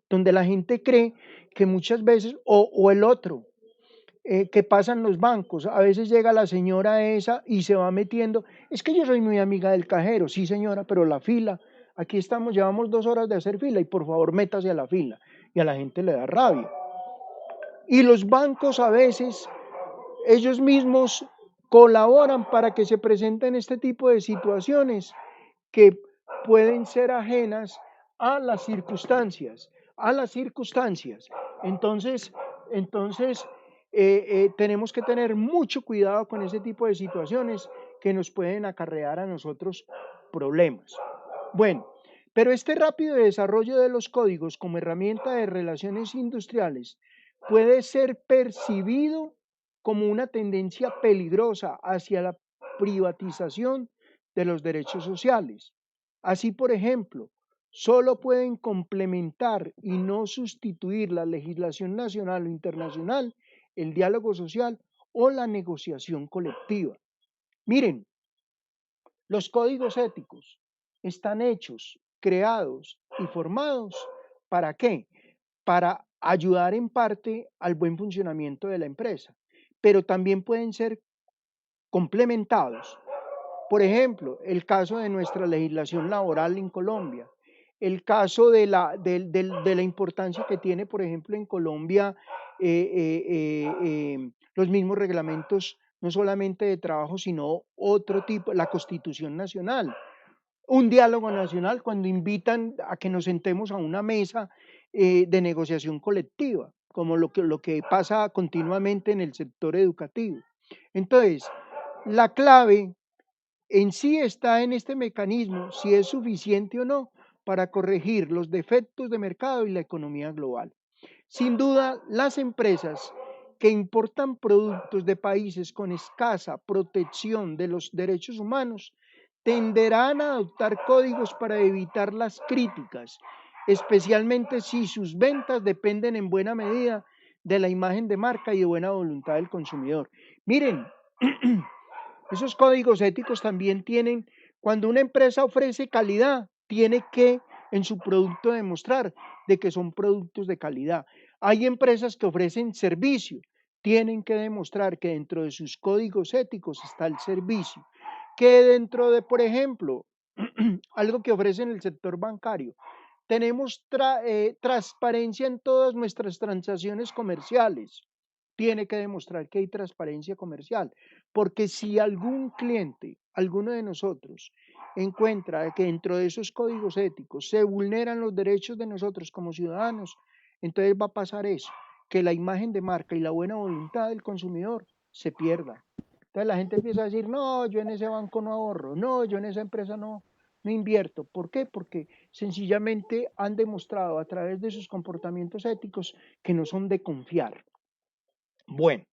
donde la gente cree que muchas veces, o el otro, que pasa en los bancos, a veces llega la señora esa y se va metiendo, es que yo soy muy amiga del cajero, sí señora, pero la fila, aquí estamos, llevamos 2 horas de hacer fila y por favor métase a la fila, y a la gente le da rabia. Y los bancos a veces, ellos mismos colaboran para que se presenten este tipo de situaciones que pueden ser ajenas a las circunstancias, a las circunstancias. Entonces, entonces, tenemos que tener mucho cuidado con ese tipo de situaciones que nos pueden acarrear a nosotros problemas. Bueno, pero este rápido desarrollo de los códigos como herramienta de relaciones industriales puede ser percibido como una tendencia peligrosa hacia la privatización de los derechos sociales. Así, por ejemplo, solo pueden complementar y no sustituir la legislación nacional o internacional, el diálogo social o la negociación colectiva. Miren, los códigos éticos están hechos, creados y formados ¿para qué? Para ayudar en parte al buen funcionamiento de la empresa, pero también pueden ser complementados. Por ejemplo, el caso de nuestra legislación laboral en Colombia, el caso de la importancia que tiene, por ejemplo, en Colombia los mismos reglamentos, no solamente de trabajo, sino otro tipo, la Constitución Nacional, un diálogo nacional cuando invitan a que nos sentemos a una mesa de negociación colectiva, como lo que pasa continuamente en el sector educativo. Entonces, la clave en sí está en este mecanismo, si es suficiente o no para corregir los defectos de mercado y la economía global. Sin duda, las empresas que importan productos de países con escasa protección de los derechos humanos tenderán a adoptar códigos para evitar las críticas, especialmente si sus ventas dependen en buena medida de la imagen de marca y de buena voluntad del consumidor. Miren, esos códigos éticos también tienen, cuando una empresa ofrece calidad, tiene que en su producto demostrar de que son productos de calidad. Hay empresas que ofrecen servicio, tienen que demostrar que dentro de sus códigos éticos está el servicio, que dentro de, por ejemplo, algo que ofrece en el sector bancario, tenemos transparencia en todas nuestras transacciones comerciales. Tiene que demostrar que hay transparencia comercial, porque si algún cliente, alguno de nosotros, encuentra que dentro de esos códigos éticos se vulneran los derechos de nosotros como ciudadanos, entonces va a pasar eso, que la imagen de marca y la buena voluntad del consumidor se pierda. Entonces la gente empieza a decir, no, yo en ese banco no ahorro, no, yo en esa empresa no invierto. ¿Por qué? Porque sencillamente han demostrado a través de sus comportamientos éticos que no son de confiar. Bueno,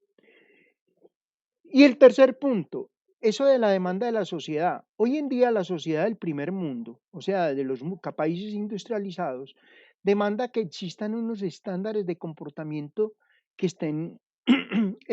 y el tercer punto, eso de la demanda de la sociedad. Hoy en día la sociedad del primer mundo, o sea, de los países industrializados, demanda que existan unos estándares de comportamiento que estén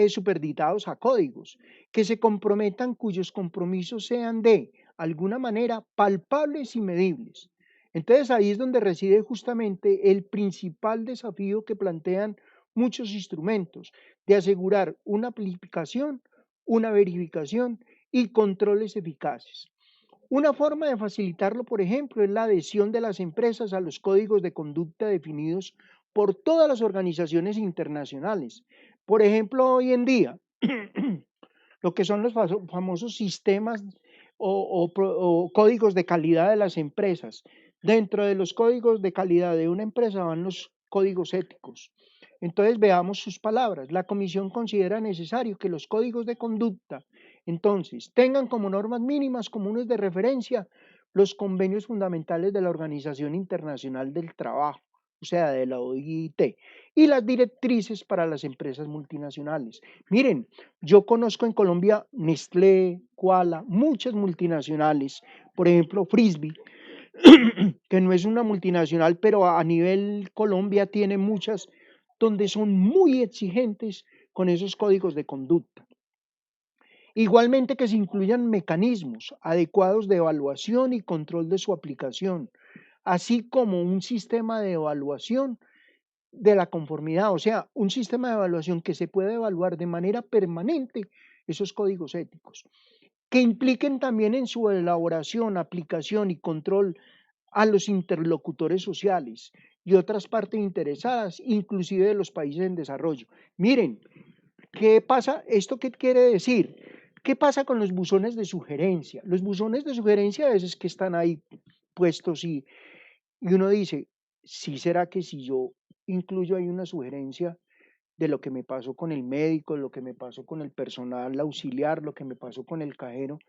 superditados a códigos, que se comprometan, cuyos compromisos sean de alguna manera palpables y medibles. Entonces ahí es donde reside justamente el principal desafío que plantean muchos instrumentos de asegurar una aplicación, una verificación y controles eficaces. Una forma de facilitarlo, por ejemplo, es la adhesión de las empresas a los códigos de conducta definidos por todas las organizaciones internacionales. Por ejemplo, hoy en día, lo que son los famosos sistemas o códigos de calidad de las empresas. Dentro de los códigos de calidad de una empresa van los códigos éticos. Entonces veamos sus palabras. La comisión considera necesario que los códigos de conducta, entonces, tengan como normas mínimas comunes de referencia los convenios fundamentales de la Organización Internacional del Trabajo, o sea, de la OIT, y las directrices para las empresas multinacionales. Miren, yo conozco en Colombia Nestlé, Koala, muchas multinacionales, por ejemplo, Frisbee, que no es una multinacional, pero a nivel Colombia tiene muchas donde son muy exigentes con esos códigos de conducta. Igualmente que se incluyan mecanismos adecuados de evaluación y control de su aplicación, así como un sistema de evaluación de la conformidad, o sea, un sistema de evaluación que se pueda evaluar de manera permanente esos códigos éticos, que impliquen también en su elaboración, aplicación y control a los interlocutores sociales y otras partes interesadas, inclusive de los países en desarrollo. Miren, ¿qué pasa? ¿Esto qué quiere decir? ¿Qué pasa con los buzones de sugerencia? Los buzones de sugerencia a veces que están ahí puestos y uno dice, ¿sí será que si yo incluyo ahí una sugerencia de lo que me pasó con el médico, lo que me pasó con el personal auxiliar, lo que me pasó con el cajero,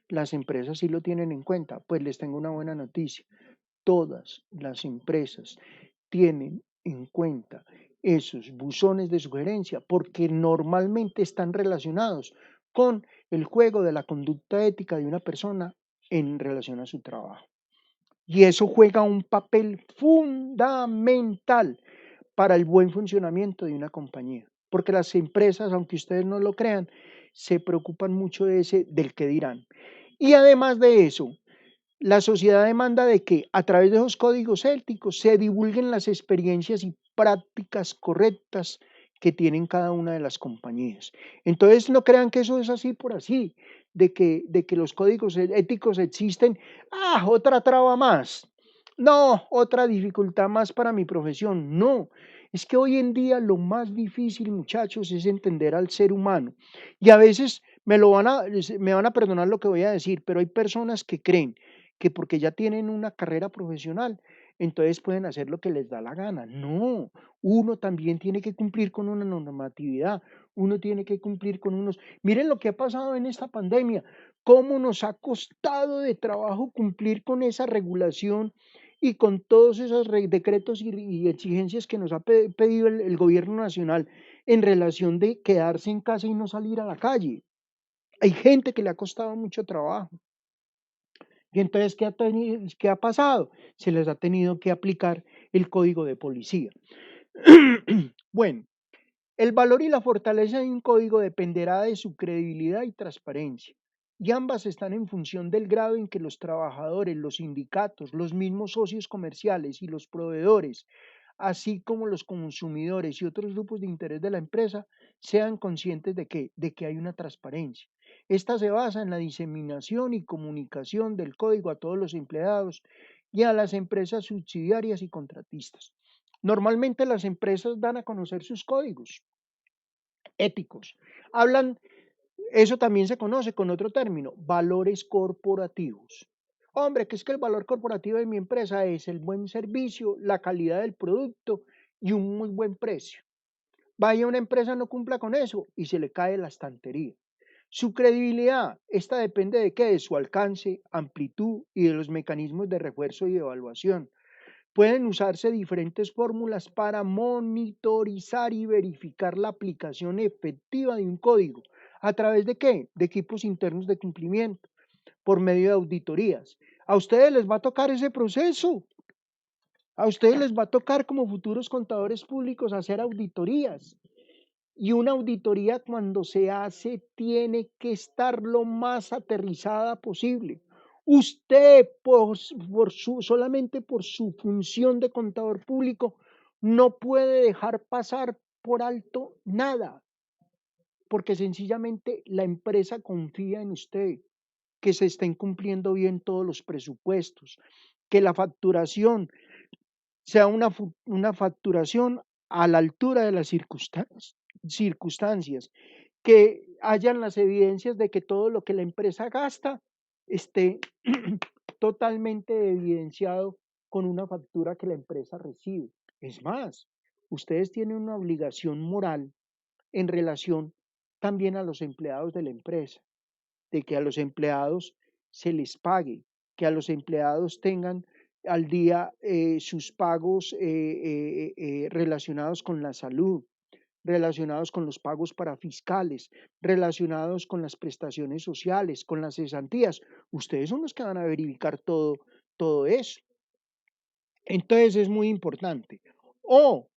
las empresas sí lo tienen en cuenta? Pues les tengo una buena noticia. Todas las empresas tienen en cuenta esos buzones de sugerencia porque normalmente están relacionados con el juego de la conducta ética de una persona en relación a su trabajo. Y eso juega un papel fundamental para el buen funcionamiento de una compañía. Porque las empresas, aunque ustedes no lo crean, se preocupan mucho de del que dirán. Y además de eso, la sociedad demanda de que a través de esos códigos éticos se divulguen las experiencias y prácticas correctas que tienen cada una de las compañías. Entonces no crean que eso es así por así, de que los códigos éticos existen, otra traba más, no, otra dificultad más para mi profesión, no. Es que hoy en día lo más difícil, muchachos, es entender al ser humano. Y a veces me van a perdonar lo que voy a decir, pero hay personas que creen que porque ya tienen una carrera profesional, entonces pueden hacer lo que les da la gana. No, uno también tiene que cumplir con una normatividad, uno tiene que cumplir con unos... Miren lo que ha pasado en esta pandemia, cómo nos ha costado de trabajo cumplir con esa regulación y con todos esos decretos y exigencias que nos ha pedido el gobierno nacional en relación de quedarse en casa y no salir a la calle. Hay gente que le ha costado mucho trabajo. Y entonces, ¿qué ha pasado? Se les ha tenido que aplicar el código de policía. Bueno, el valor y la fortaleza de un código dependerá de su credibilidad y transparencia. Y ambas están en función del grado en que los trabajadores, los sindicatos, los mismos socios comerciales y los proveedores, así como los consumidores y otros grupos de interés de la empresa, sean conscientes de que hay una transparencia. Esta se basa en la diseminación y comunicación del código a todos los empleados y a las empresas subsidiarias y contratistas. Normalmente las empresas dan a conocer sus códigos éticos. Hablan, eso también se conoce con otro término, valores corporativos. Hombre, que es que el valor corporativo de mi empresa es el buen servicio, la calidad del producto y un muy buen precio. Vaya una empresa no cumpla con eso y se le cae la estantería. Su credibilidad, esta depende de qué, de su alcance, amplitud y de los mecanismos de refuerzo y evaluación. Pueden usarse diferentes fórmulas para monitorizar y verificar la aplicación efectiva de un código. ¿A través de qué? De equipos internos de cumplimiento, por medio de auditorías. A ustedes les va a tocar ese proceso. A ustedes les va a tocar como futuros contadores públicos hacer auditorías. Y una auditoría cuando se hace tiene que estar lo más aterrizada posible. Usted, solamente por su función de contador público, no puede dejar pasar por alto nada, porque sencillamente la empresa confía en usted, que se estén cumpliendo bien todos los presupuestos, que la facturación sea una facturación a la altura de las circunstancias, que hayan las evidencias de que todo lo que la empresa gasta esté totalmente evidenciado con una factura que la empresa recibe. Es más, ustedes tienen una obligación moral en relación también a los empleados de la empresa, de que a los empleados se les pague, que a los empleados tengan al día sus pagos relacionados con la salud, relacionados con los pagos para fiscales, relacionados con las prestaciones sociales, con las cesantías. Ustedes son los que van a verificar todo eso. Entonces es muy importante. O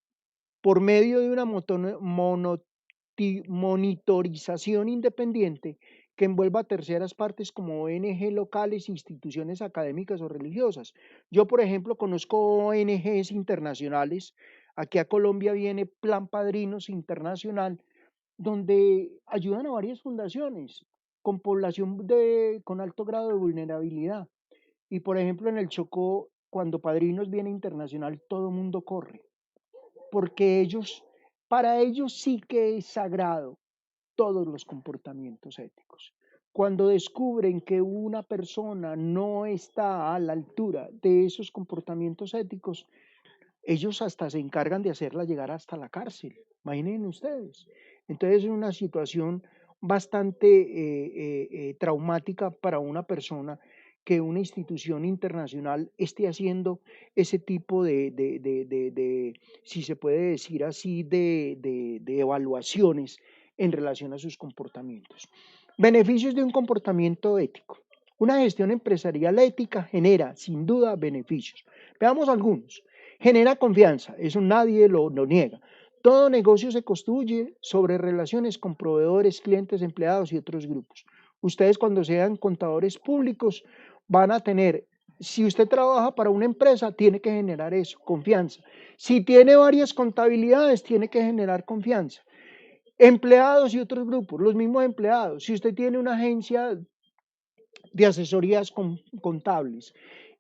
por medio de una monitorización independiente que envuelva a terceras partes como ONG locales, instituciones académicas o religiosas. Yo, por ejemplo, conozco ONGs internacionales. Aquí a Colombia viene Plan Padrinos Internacional, donde ayudan a varias fundaciones con población con alto grado de vulnerabilidad. Y, por ejemplo, en el Chocó, cuando Padrinos viene internacional, todo el mundo corre porque para ellos sí que es sagrado todos los comportamientos éticos. Cuando descubren que una persona no está a la altura de esos comportamientos éticos, ellos hasta se encargan de hacerla llegar hasta la cárcel. Imaginen ustedes. Entonces es una situación bastante traumática para una persona que una institución internacional esté haciendo ese tipo si se puede decir así, de evaluaciones en relación a sus comportamientos. Beneficios de un comportamiento ético. Una gestión empresarial ética genera, sin duda, beneficios. Veamos algunos. Genera confianza, eso nadie lo niega. Todo negocio se construye sobre relaciones con proveedores, clientes, empleados y otros grupos. Ustedes cuando sean contadores públicos van a tener, si usted trabaja para una empresa, tiene que generar eso, confianza. Si tiene varias contabilidades, tiene que generar confianza. Empleados y otros grupos, los mismos empleados. Si usted tiene una agencia de asesorías contables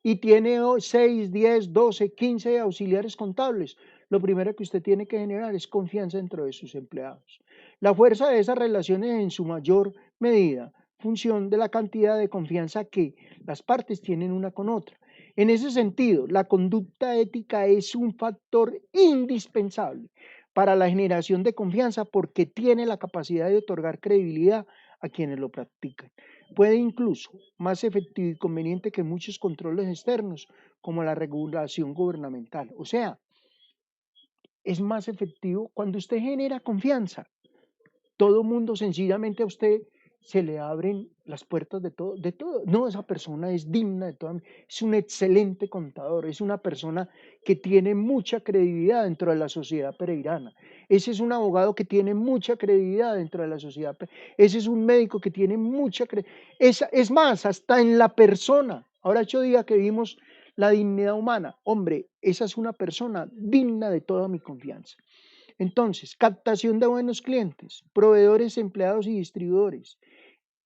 y tiene 6, 10, 12, 15 auxiliares contables, lo primero que usted tiene que generar es confianza dentro de sus empleados. La fuerza de esas relaciones en su mayor medida, función de la cantidad de confianza que las partes tienen una con otra. En ese sentido, la conducta ética es un factor indispensable para la generación de confianza porque tiene la capacidad de otorgar credibilidad a quienes lo practican. Puede incluso más efectivo y conveniente que muchos controles externos, como la regulación gubernamental. O sea, es más efectivo cuando usted genera confianza. Todo mundo sencillamente a usted se le abren las puertas de todo, de todo. No, esa persona es digna de toda, es un excelente contador, es una persona que tiene mucha credibilidad dentro de la sociedad pereirana. Ese es un abogado que tiene mucha credibilidad dentro de la sociedad. Ese es un médico que tiene mucha credibilidad. Es más, hasta en la persona. Ahora 8 días que vimos la dignidad humana. Hombre, esa es una persona digna de toda mi confianza. Entonces, captación de buenos clientes, proveedores, empleados y distribuidores.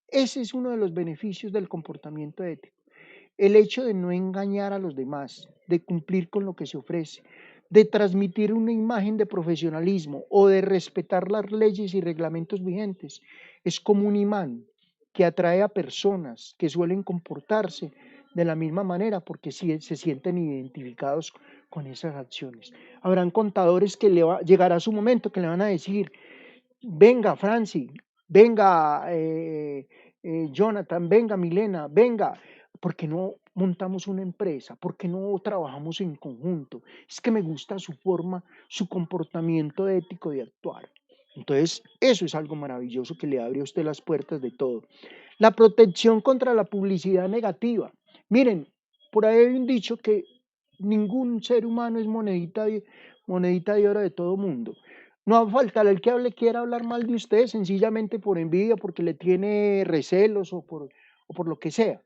Ese es uno de los beneficios del comportamiento ético. El hecho de no engañar a los demás, de cumplir con lo que se ofrece, de transmitir una imagen de profesionalismo o de respetar las leyes y reglamentos vigentes, es como un imán que atrae a personas que suelen comportarse de la misma manera porque se sienten identificados con esas acciones. Habrán contadores que llegará su momento que le van a decir, venga Franci, venga Jonathan, venga Milena, venga, ¿por qué no montamos una empresa? ¿Por qué no trabajamos en conjunto? Es que me gusta su forma, su comportamiento ético de actuar. Entonces, eso es algo maravilloso que le abre a usted las puertas de todo. La protección contra la publicidad negativa. Miren, por ahí hay un dicho que ningún ser humano es monedita de oro de todo mundo. No va a faltar el que quiera hablar mal de usted sencillamente por envidia, porque le tiene recelos o por lo que sea.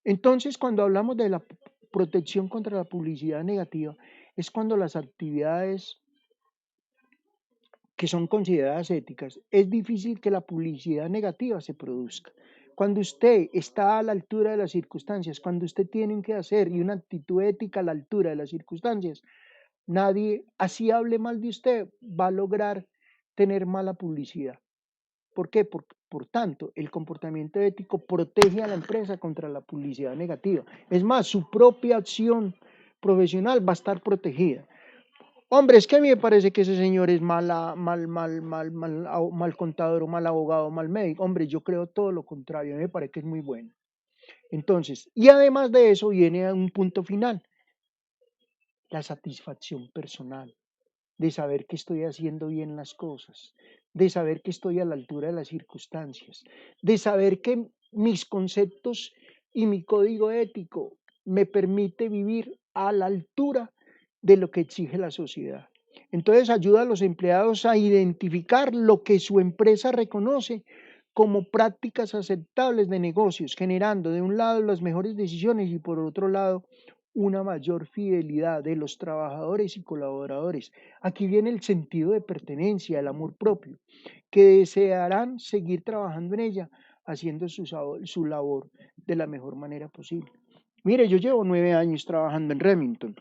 Entonces, cuando hablamos de la protección contra la publicidad negativa, es cuando las actividades que son consideradas éticas, es difícil que la publicidad negativa se produzca. Cuando usted está a la altura de las circunstancias, cuando usted tiene que hacer y una actitud ética a la altura de las circunstancias, nadie, así hable mal de usted, va a lograr tener mala publicidad. ¿Por qué? Por tanto, el comportamiento ético protege a la empresa contra la publicidad negativa. Es más, su propia acción profesional va a estar protegida. Hombre, es que a mí me parece que ese señor es mal contador o mal abogado o mal médico. Hombre, yo creo todo lo contrario, a mí me parece que es muy bueno. Entonces, y además de eso viene a un punto final, la satisfacción personal, de saber que estoy haciendo bien las cosas, de saber que estoy a la altura de las circunstancias, de saber que mis conceptos y mi código ético me permite vivir a la altura de lo que exige la sociedad. Entonces ayuda a los empleados a identificar lo que su empresa reconoce como prácticas aceptables de negocios, generando de un lado las mejores decisiones y por otro lado una mayor fidelidad de los trabajadores y colaboradores. Aquí viene el sentido de pertenencia, el amor propio, que desearán seguir trabajando en ella, haciendo su labor de la mejor manera posible. Mire, yo llevo 9 años trabajando en Remington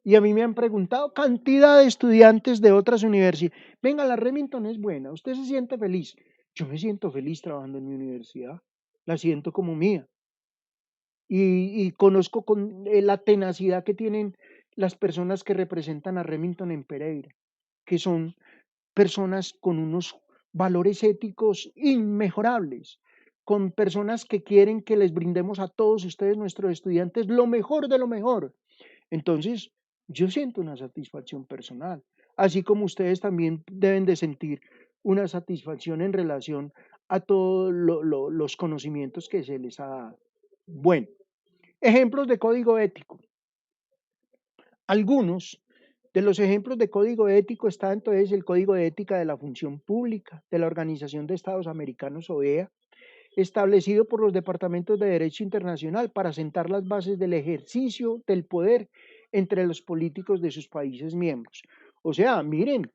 y a mí me han preguntado cantidad de estudiantes de otras universidades, venga, la Remington es buena, ¿usted se siente feliz? Yo me siento feliz trabajando en mi universidad, la siento como mía y conozco con la tenacidad que tienen las personas que representan a Remington en Pereira, que son personas con unos valores éticos inmejorables, con personas que quieren que les brindemos a todos ustedes, nuestros estudiantes, lo mejor de lo mejor. Entonces, yo siento una satisfacción personal, así como ustedes también deben de sentir una satisfacción en relación a todos los conocimientos que se les ha dado. Bueno, ejemplos de código ético. Algunos de los ejemplos de código ético está entonces el Código de Ética de la Función Pública de la Organización de Estados Americanos, OEA, establecido por los departamentos de Derecho Internacional para sentar las bases del ejercicio del poder entre los políticos de sus países miembros. O sea, miren,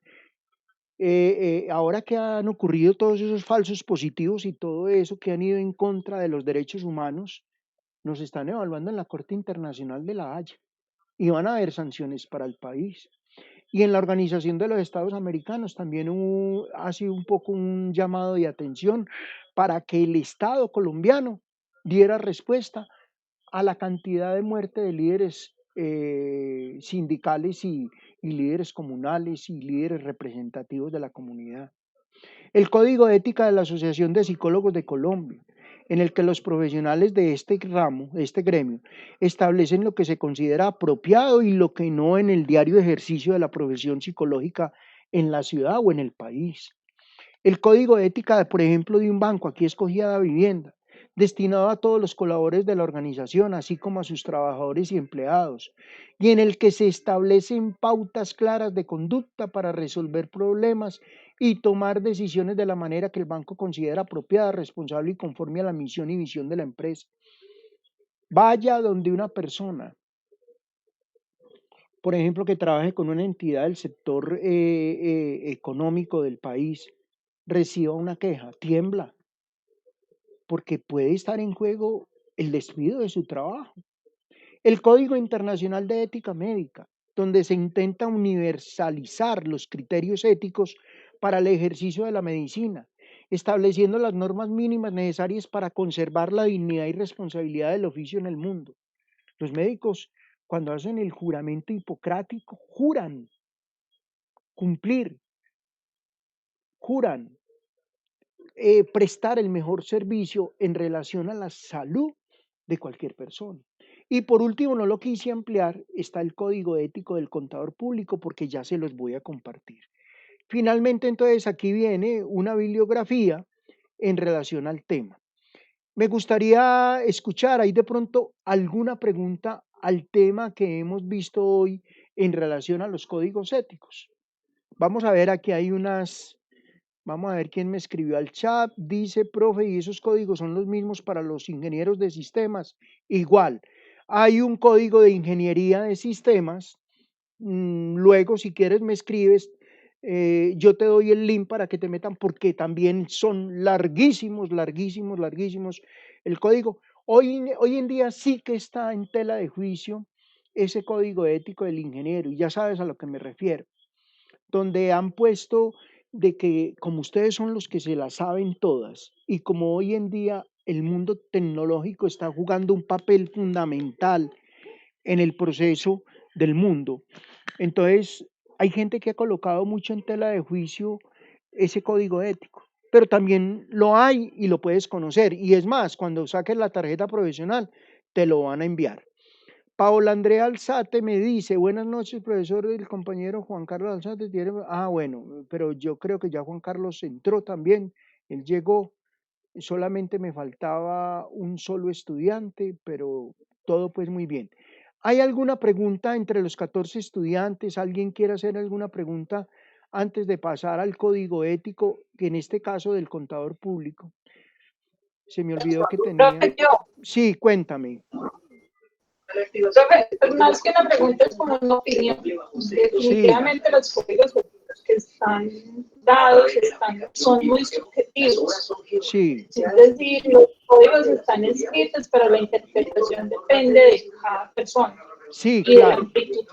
ahora que han ocurrido todos esos falsos positivos y todo eso que han ido en contra de los derechos humanos, nos están evaluando en la Corte Internacional de la Haya y van a haber sanciones para el país. Y en la Organización de los Estados Americanos también ha sido un poco un llamado de atención para que el Estado colombiano diera respuesta a la cantidad de muerte de líderes sindicales y líderes comunales y líderes representativos de la comunidad. El Código de Ética de la Asociación de Psicólogos de Colombia, en el que los profesionales de este ramo, de este gremio, establecen lo que se considera apropiado y lo que no en el diario ejercicio de la profesión psicológica en la ciudad o en el país. El código de ética, por ejemplo, de un banco, aquí escogía la vivienda, destinado a todos los colaboradores de la organización, así como a sus trabajadores y empleados, y en el que se establecen pautas claras de conducta para resolver problemas y tomar decisiones de la manera que el banco considera apropiada, responsable y conforme a la misión y visión de la empresa. Vaya donde una persona, por ejemplo, que trabaje con una entidad del sector económico del país, reciba una queja, tiembla, porque puede estar en juego el despido de su trabajo. El Código Internacional de Ética Médica, donde se intenta universalizar los criterios éticos para el ejercicio de la medicina, estableciendo las normas mínimas necesarias para conservar la dignidad y responsabilidad del oficio en el mundo. Los médicos, cuando hacen el juramento hipocrático, cumplir, juran prestar el mejor servicio en relación a la salud de cualquier persona. Y por último, no lo quise ampliar, está el código ético del contador público porque ya se los voy a compartir. Finalmente, entonces, aquí viene una bibliografía en relación al tema. Me gustaría escuchar ahí de pronto alguna pregunta al tema que hemos visto hoy en relación a los códigos éticos. Vamos a ver, aquí hay vamos a ver quién me escribió al chat. Dice, profe, ¿y esos códigos son los mismos para los ingenieros de sistemas? Igual, hay un código de ingeniería de sistemas. Luego, si quieres, me escribes. Yo te doy el link para que te metan porque también son larguísimos, larguísimos, larguísimos el código. Hoy en día sí que está en tela de juicio ese código ético del ingeniero y ya sabes a lo que me refiero, donde han puesto de que como ustedes son los que se las saben todas y como hoy en día el mundo tecnológico está jugando un papel fundamental en el proceso del mundo, entonces hay gente que ha colocado mucho en tela de juicio ese código ético, pero también lo hay y lo puedes conocer y es más, cuando saques la tarjeta profesional te lo van a enviar. Paola Andrea Alzate me dice, buenas noches, profesor, el compañero Juan Carlos Alzate tiene... Ah, bueno, pero yo creo que ya Juan Carlos entró también, él llegó, solamente me faltaba un solo estudiante, pero todo pues muy bien. ¿Hay alguna pregunta entre los 14 estudiantes? ¿Alguien quiere hacer alguna pregunta antes de pasar al código ético, que en este caso del contador público? Se me olvidó que tenía... Profe, yo. Sí, cuéntame. Profe, pues más que una pregunta es como una opinión. Sí, Definitivamente los códigos que están dados son muy subjetivos. sí, Es decir, los códigos están escritos, pero la interpretación depende de cada persona sí, y de la claro. amplitud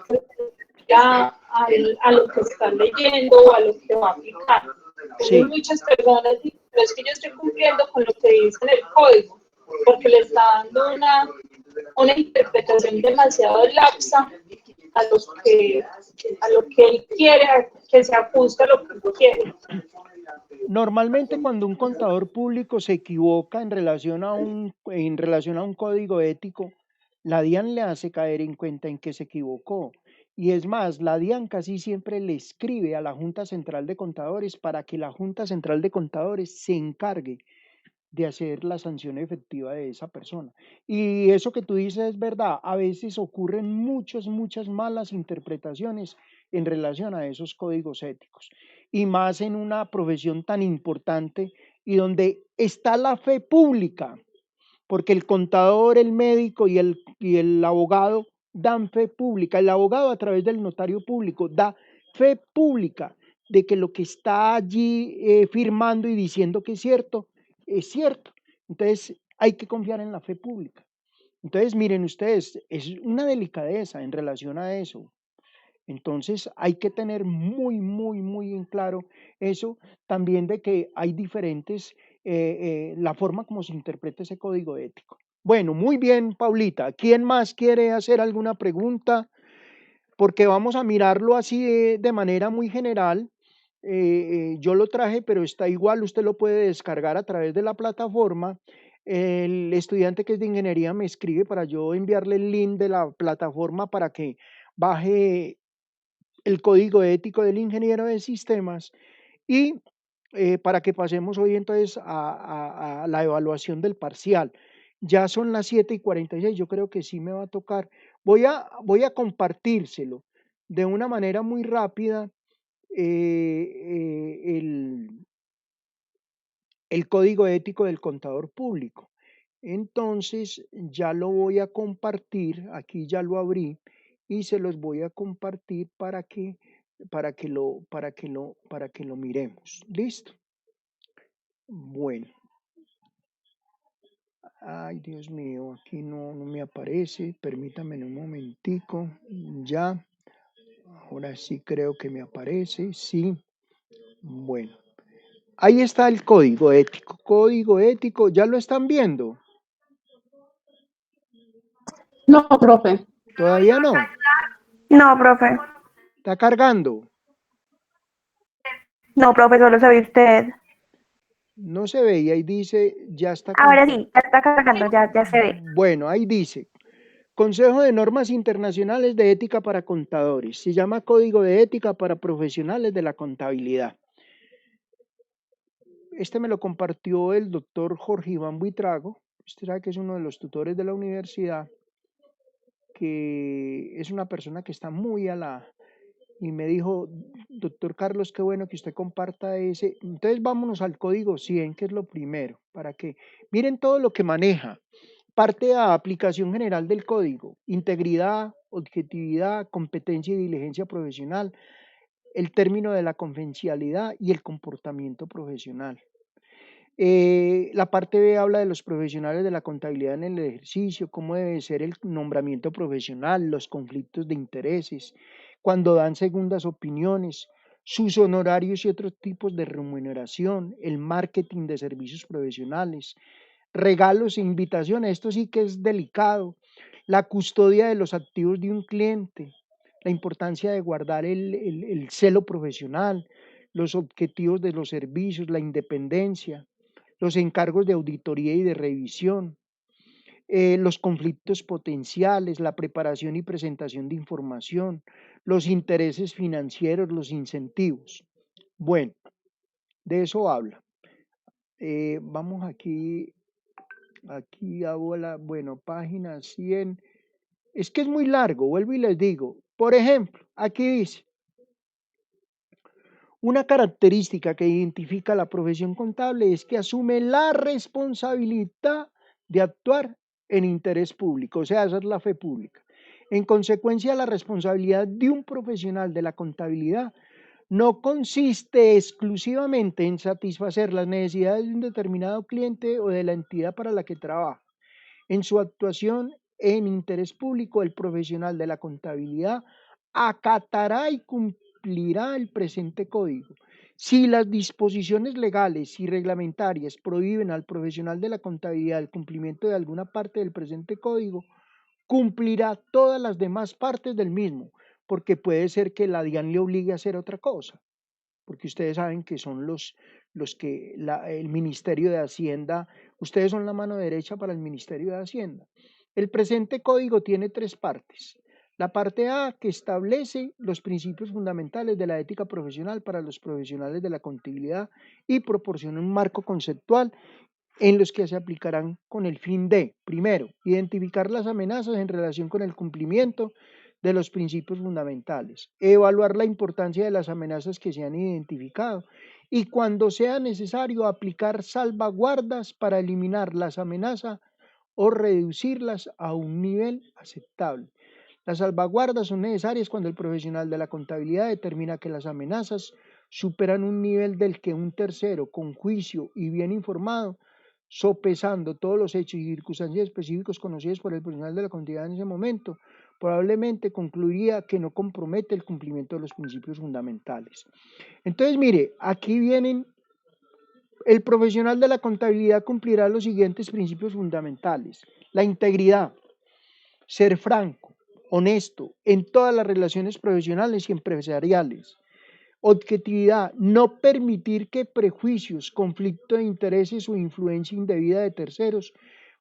a lo que está leyendo o a lo que va a aplicar. Entonces Sí, muchas personas dicen, pero es que yo estoy cumpliendo con lo que dice en el código, porque le está dando una interpretación demasiado laxa a lo que él quiere, que se ajusta a lo que él quiere. normalmente cuando un contador público se equivoca en relación a un código ético, la DIAN le hace caer en cuenta en que se equivocó Y es más, la DIAN casi siempre le escribe a la Junta Central de Contadores para que la Junta Central de Contadores se encargue de hacer la sanción efectiva de esa persona. Y eso que tú dices es verdad, a veces ocurren muchas malas interpretaciones en relación a esos códigos éticos, y más en una profesión tan importante y donde está la fe pública, porque el contador, el médico y el abogado dan fe pública. El abogado a través del notario público da fe pública de que lo que está allí firmando y diciendo que es cierto, es cierto. Entonces hay que confiar en la fe pública. Entonces miren ustedes, es una delicadeza en relación a eso. Entonces hay que tener muy en claro eso también, de que hay diferentes, la forma como se interpreta ese código ético. Bueno, muy bien, Paulita. ¿Quién más quiere hacer alguna pregunta? Porque vamos a mirarlo así de manera muy general. Yo lo traje, pero está igual, usted lo puede descargar a través de la plataforma. El estudiante que es de ingeniería me escribe para yo enviarle el link de la plataforma para que baje el código ético del ingeniero de sistemas, y para que pasemos hoy entonces a la evaluación del parcial. Ya son las 7:46, yo creo que sí me va a tocar. Voy a compartírselo de una manera muy rápida, el código ético del contador público. Entonces ya lo voy a compartir, aquí ya lo abrí y se los voy a compartir para que lo miremos. ¿Listo? Bueno, ay Dios mío, aquí no me aparece, permítame un momentico, ya, ahora sí creo que me aparece, sí, bueno, ahí está el código ético, ¿ya lo están viendo? No, profe. Todavía no, No, profe. está cargando. No, profe, solo se ve usted. No se ve y ahí dice, ya está Ahora compartido. sí, ya está cargando, ya se ve. Bueno, ahí dice, Consejo de Normas Internacionales de Ética para Contadores. Se llama Código de Ética para Profesionales de la Contabilidad. Este me lo compartió el doctor Jorge Iván Buitrago. Usted sabe que es uno de los tutores de la universidad, que es una persona que está muy y me dijo, doctor Carlos, qué bueno que usted comparta ese. Entonces vámonos al código 100, que es lo primero, para que miren todo lo que maneja. Parte a aplicación general del código: integridad, objetividad, competencia y diligencia profesional, el término de la confidencialidad y el comportamiento profesional. La parte B habla de los profesionales de la contabilidad en el ejercicio, cómo debe ser el nombramiento profesional, los conflictos de intereses, cuando dan segundas opiniones, sus honorarios y otros tipos de remuneración, el marketing de servicios profesionales, regalos e invitaciones, esto sí que es delicado, la custodia de los activos de un cliente, la importancia de guardar el celo profesional, los objetivos de los servicios, la independencia, los encargos de auditoría y de revisión, los conflictos potenciales, la preparación y presentación de información, los intereses financieros, los incentivos. Bueno, de eso habla. Vamos aquí hago bueno, página 100. Es que es muy largo, vuelvo y les digo. Por ejemplo, aquí dice, una característica que identifica la profesión contable es que asume la responsabilidad de actuar en interés público, o sea, esa es la fe pública. En consecuencia, la responsabilidad de un profesional de la contabilidad no consiste exclusivamente en satisfacer las necesidades de un determinado cliente o de la entidad para la que trabaja. En su actuación en interés público, el profesional de la contabilidad acatará y cumplirá el presente código. Si las disposiciones legales y reglamentarias prohíben al profesional de la contabilidad el cumplimiento de alguna parte del presente código, cumplirá todas las demás partes del mismo, porque puede ser que la DIAN le obligue a hacer otra cosa, porque ustedes saben que son los que el Ministerio de Hacienda, ustedes son la mano derecha para el Ministerio de Hacienda. El presente código tiene tres partes: La parte A, que establece los principios fundamentales de la ética profesional para los profesionales de la contabilidad y proporciona un marco conceptual en los que se aplicarán con el fin de, primero, identificar las amenazas en relación con el cumplimiento de los principios fundamentales, evaluar la importancia de las amenazas que se han identificado y cuando sea necesario aplicar salvaguardas para eliminar las amenazas o reducirlas a un nivel aceptable. Las salvaguardas son necesarias cuando el profesional de la contabilidad determina que las amenazas superan un nivel del que un tercero, con juicio y bien informado, sopesando todos los hechos y circunstancias específicos conocidos por el profesional de la contabilidad en ese momento, probablemente concluiría que no compromete el cumplimiento de los principios fundamentales. Entonces, mire, aquí vienen, el profesional de la contabilidad cumplirá los siguientes principios fundamentales: la integridad, ser franco, honesto en todas las relaciones profesionales y empresariales. Objetividad, no permitir que prejuicios, conflicto de intereses o influencia indebida de terceros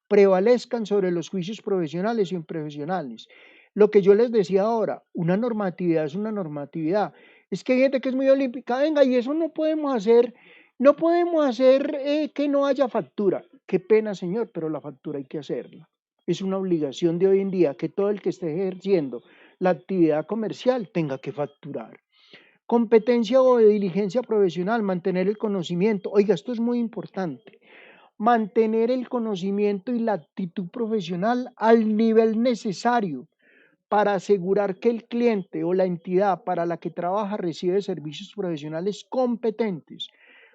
prevalezcan sobre los juicios profesionales y improfesionales. Lo que yo les decía ahora, una normatividad es una normatividad. Es que hay gente que es muy olímpica, venga, y eso no podemos hacer, que no haya factura. Qué pena, señor, pero la factura hay que hacerla. Es una obligación de hoy en día que todo el que esté ejerciendo la actividad comercial tenga que facturar. Competencia o diligencia profesional, mantener el conocimiento. Oiga, esto es muy importante. Mantener el conocimiento y la actitud profesional al nivel necesario para asegurar que el cliente o la entidad para la que trabaja recibe servicios profesionales competentes,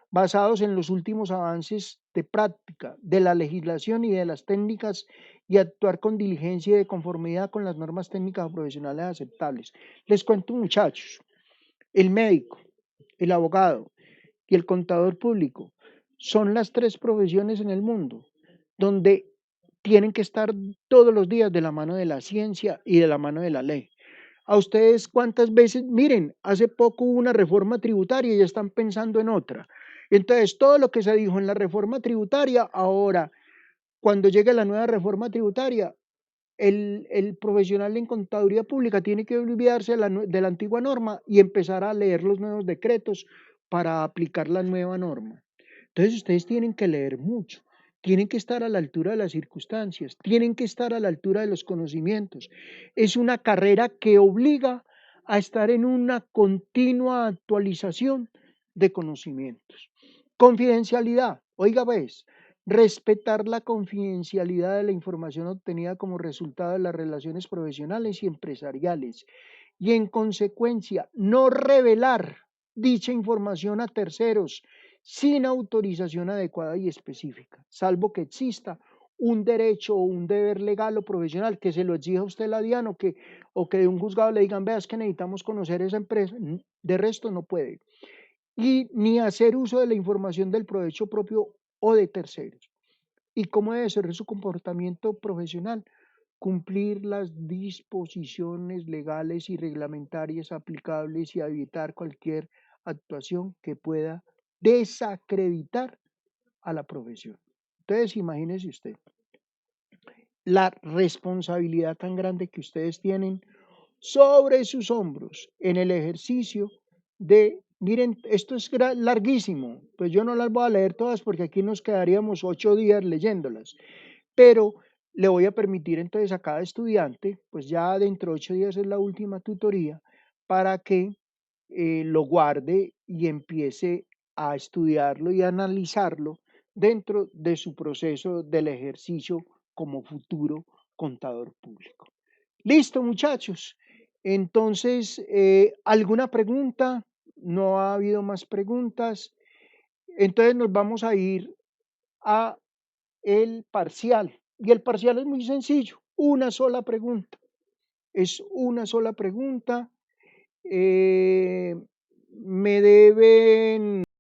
basados en los últimos avances de práctica, de la legislación y de las técnicas, y actuar con diligencia y de conformidad con las normas técnicas o profesionales aceptables. Les cuento, muchachos, el médico, el abogado y el contador público son las tres profesiones en el mundo donde tienen que estar todos los días de la mano de la ciencia y de la mano de la ley. A ustedes cuántas veces, miren, hace poco hubo una reforma tributaria y ya están pensando en otra. Entonces, todo lo que se dijo en la reforma tributaria, ahora, cuando llegue la nueva reforma tributaria, el profesional en contaduría pública tiene que olvidarse de la antigua norma y empezar a leer los nuevos decretos para aplicar la nueva norma. Entonces ustedes tienen que leer mucho, tienen que estar a la altura de las circunstancias, tienen que estar a la altura de los conocimientos. Es una carrera que obliga a estar en una continua actualización de conocimientos. Confidencialidad, oiga pues, respetar la confidencialidad de la información obtenida como resultado de las relaciones profesionales y empresariales y en consecuencia no revelar dicha información a terceros sin autorización adecuada y específica, salvo que exista un derecho o un deber legal o profesional que se lo exija a usted la DIAN o que de un juzgado le digan, veas que necesitamos conocer esa empresa, de resto no puede. Y ni hacer uso de la información del provecho propio o de terceros. ¿Y cómo debe ser su comportamiento profesional? Cumplir las disposiciones legales y reglamentarias aplicables y evitar cualquier actuación que pueda desacreditar a la profesión. Entonces, imagínese usted la responsabilidad tan grande que ustedes tienen sobre sus hombros en el ejercicio de, miren, esto es larguísimo, pues yo no las voy a leer todas porque aquí nos quedaríamos 8 días leyéndolas, pero le voy a permitir entonces a cada estudiante, pues ya dentro de 8 días es la última tutoría, para que lo guarde y empiece a estudiarlo y a analizarlo dentro de su proceso del ejercicio como futuro contador público. Listo, muchachos. Entonces, ¿alguna pregunta? No ha habido más preguntas. Entonces nos vamos a ir a el parcial. Y el parcial es muy sencillo, una sola pregunta. Es una sola pregunta. Me deben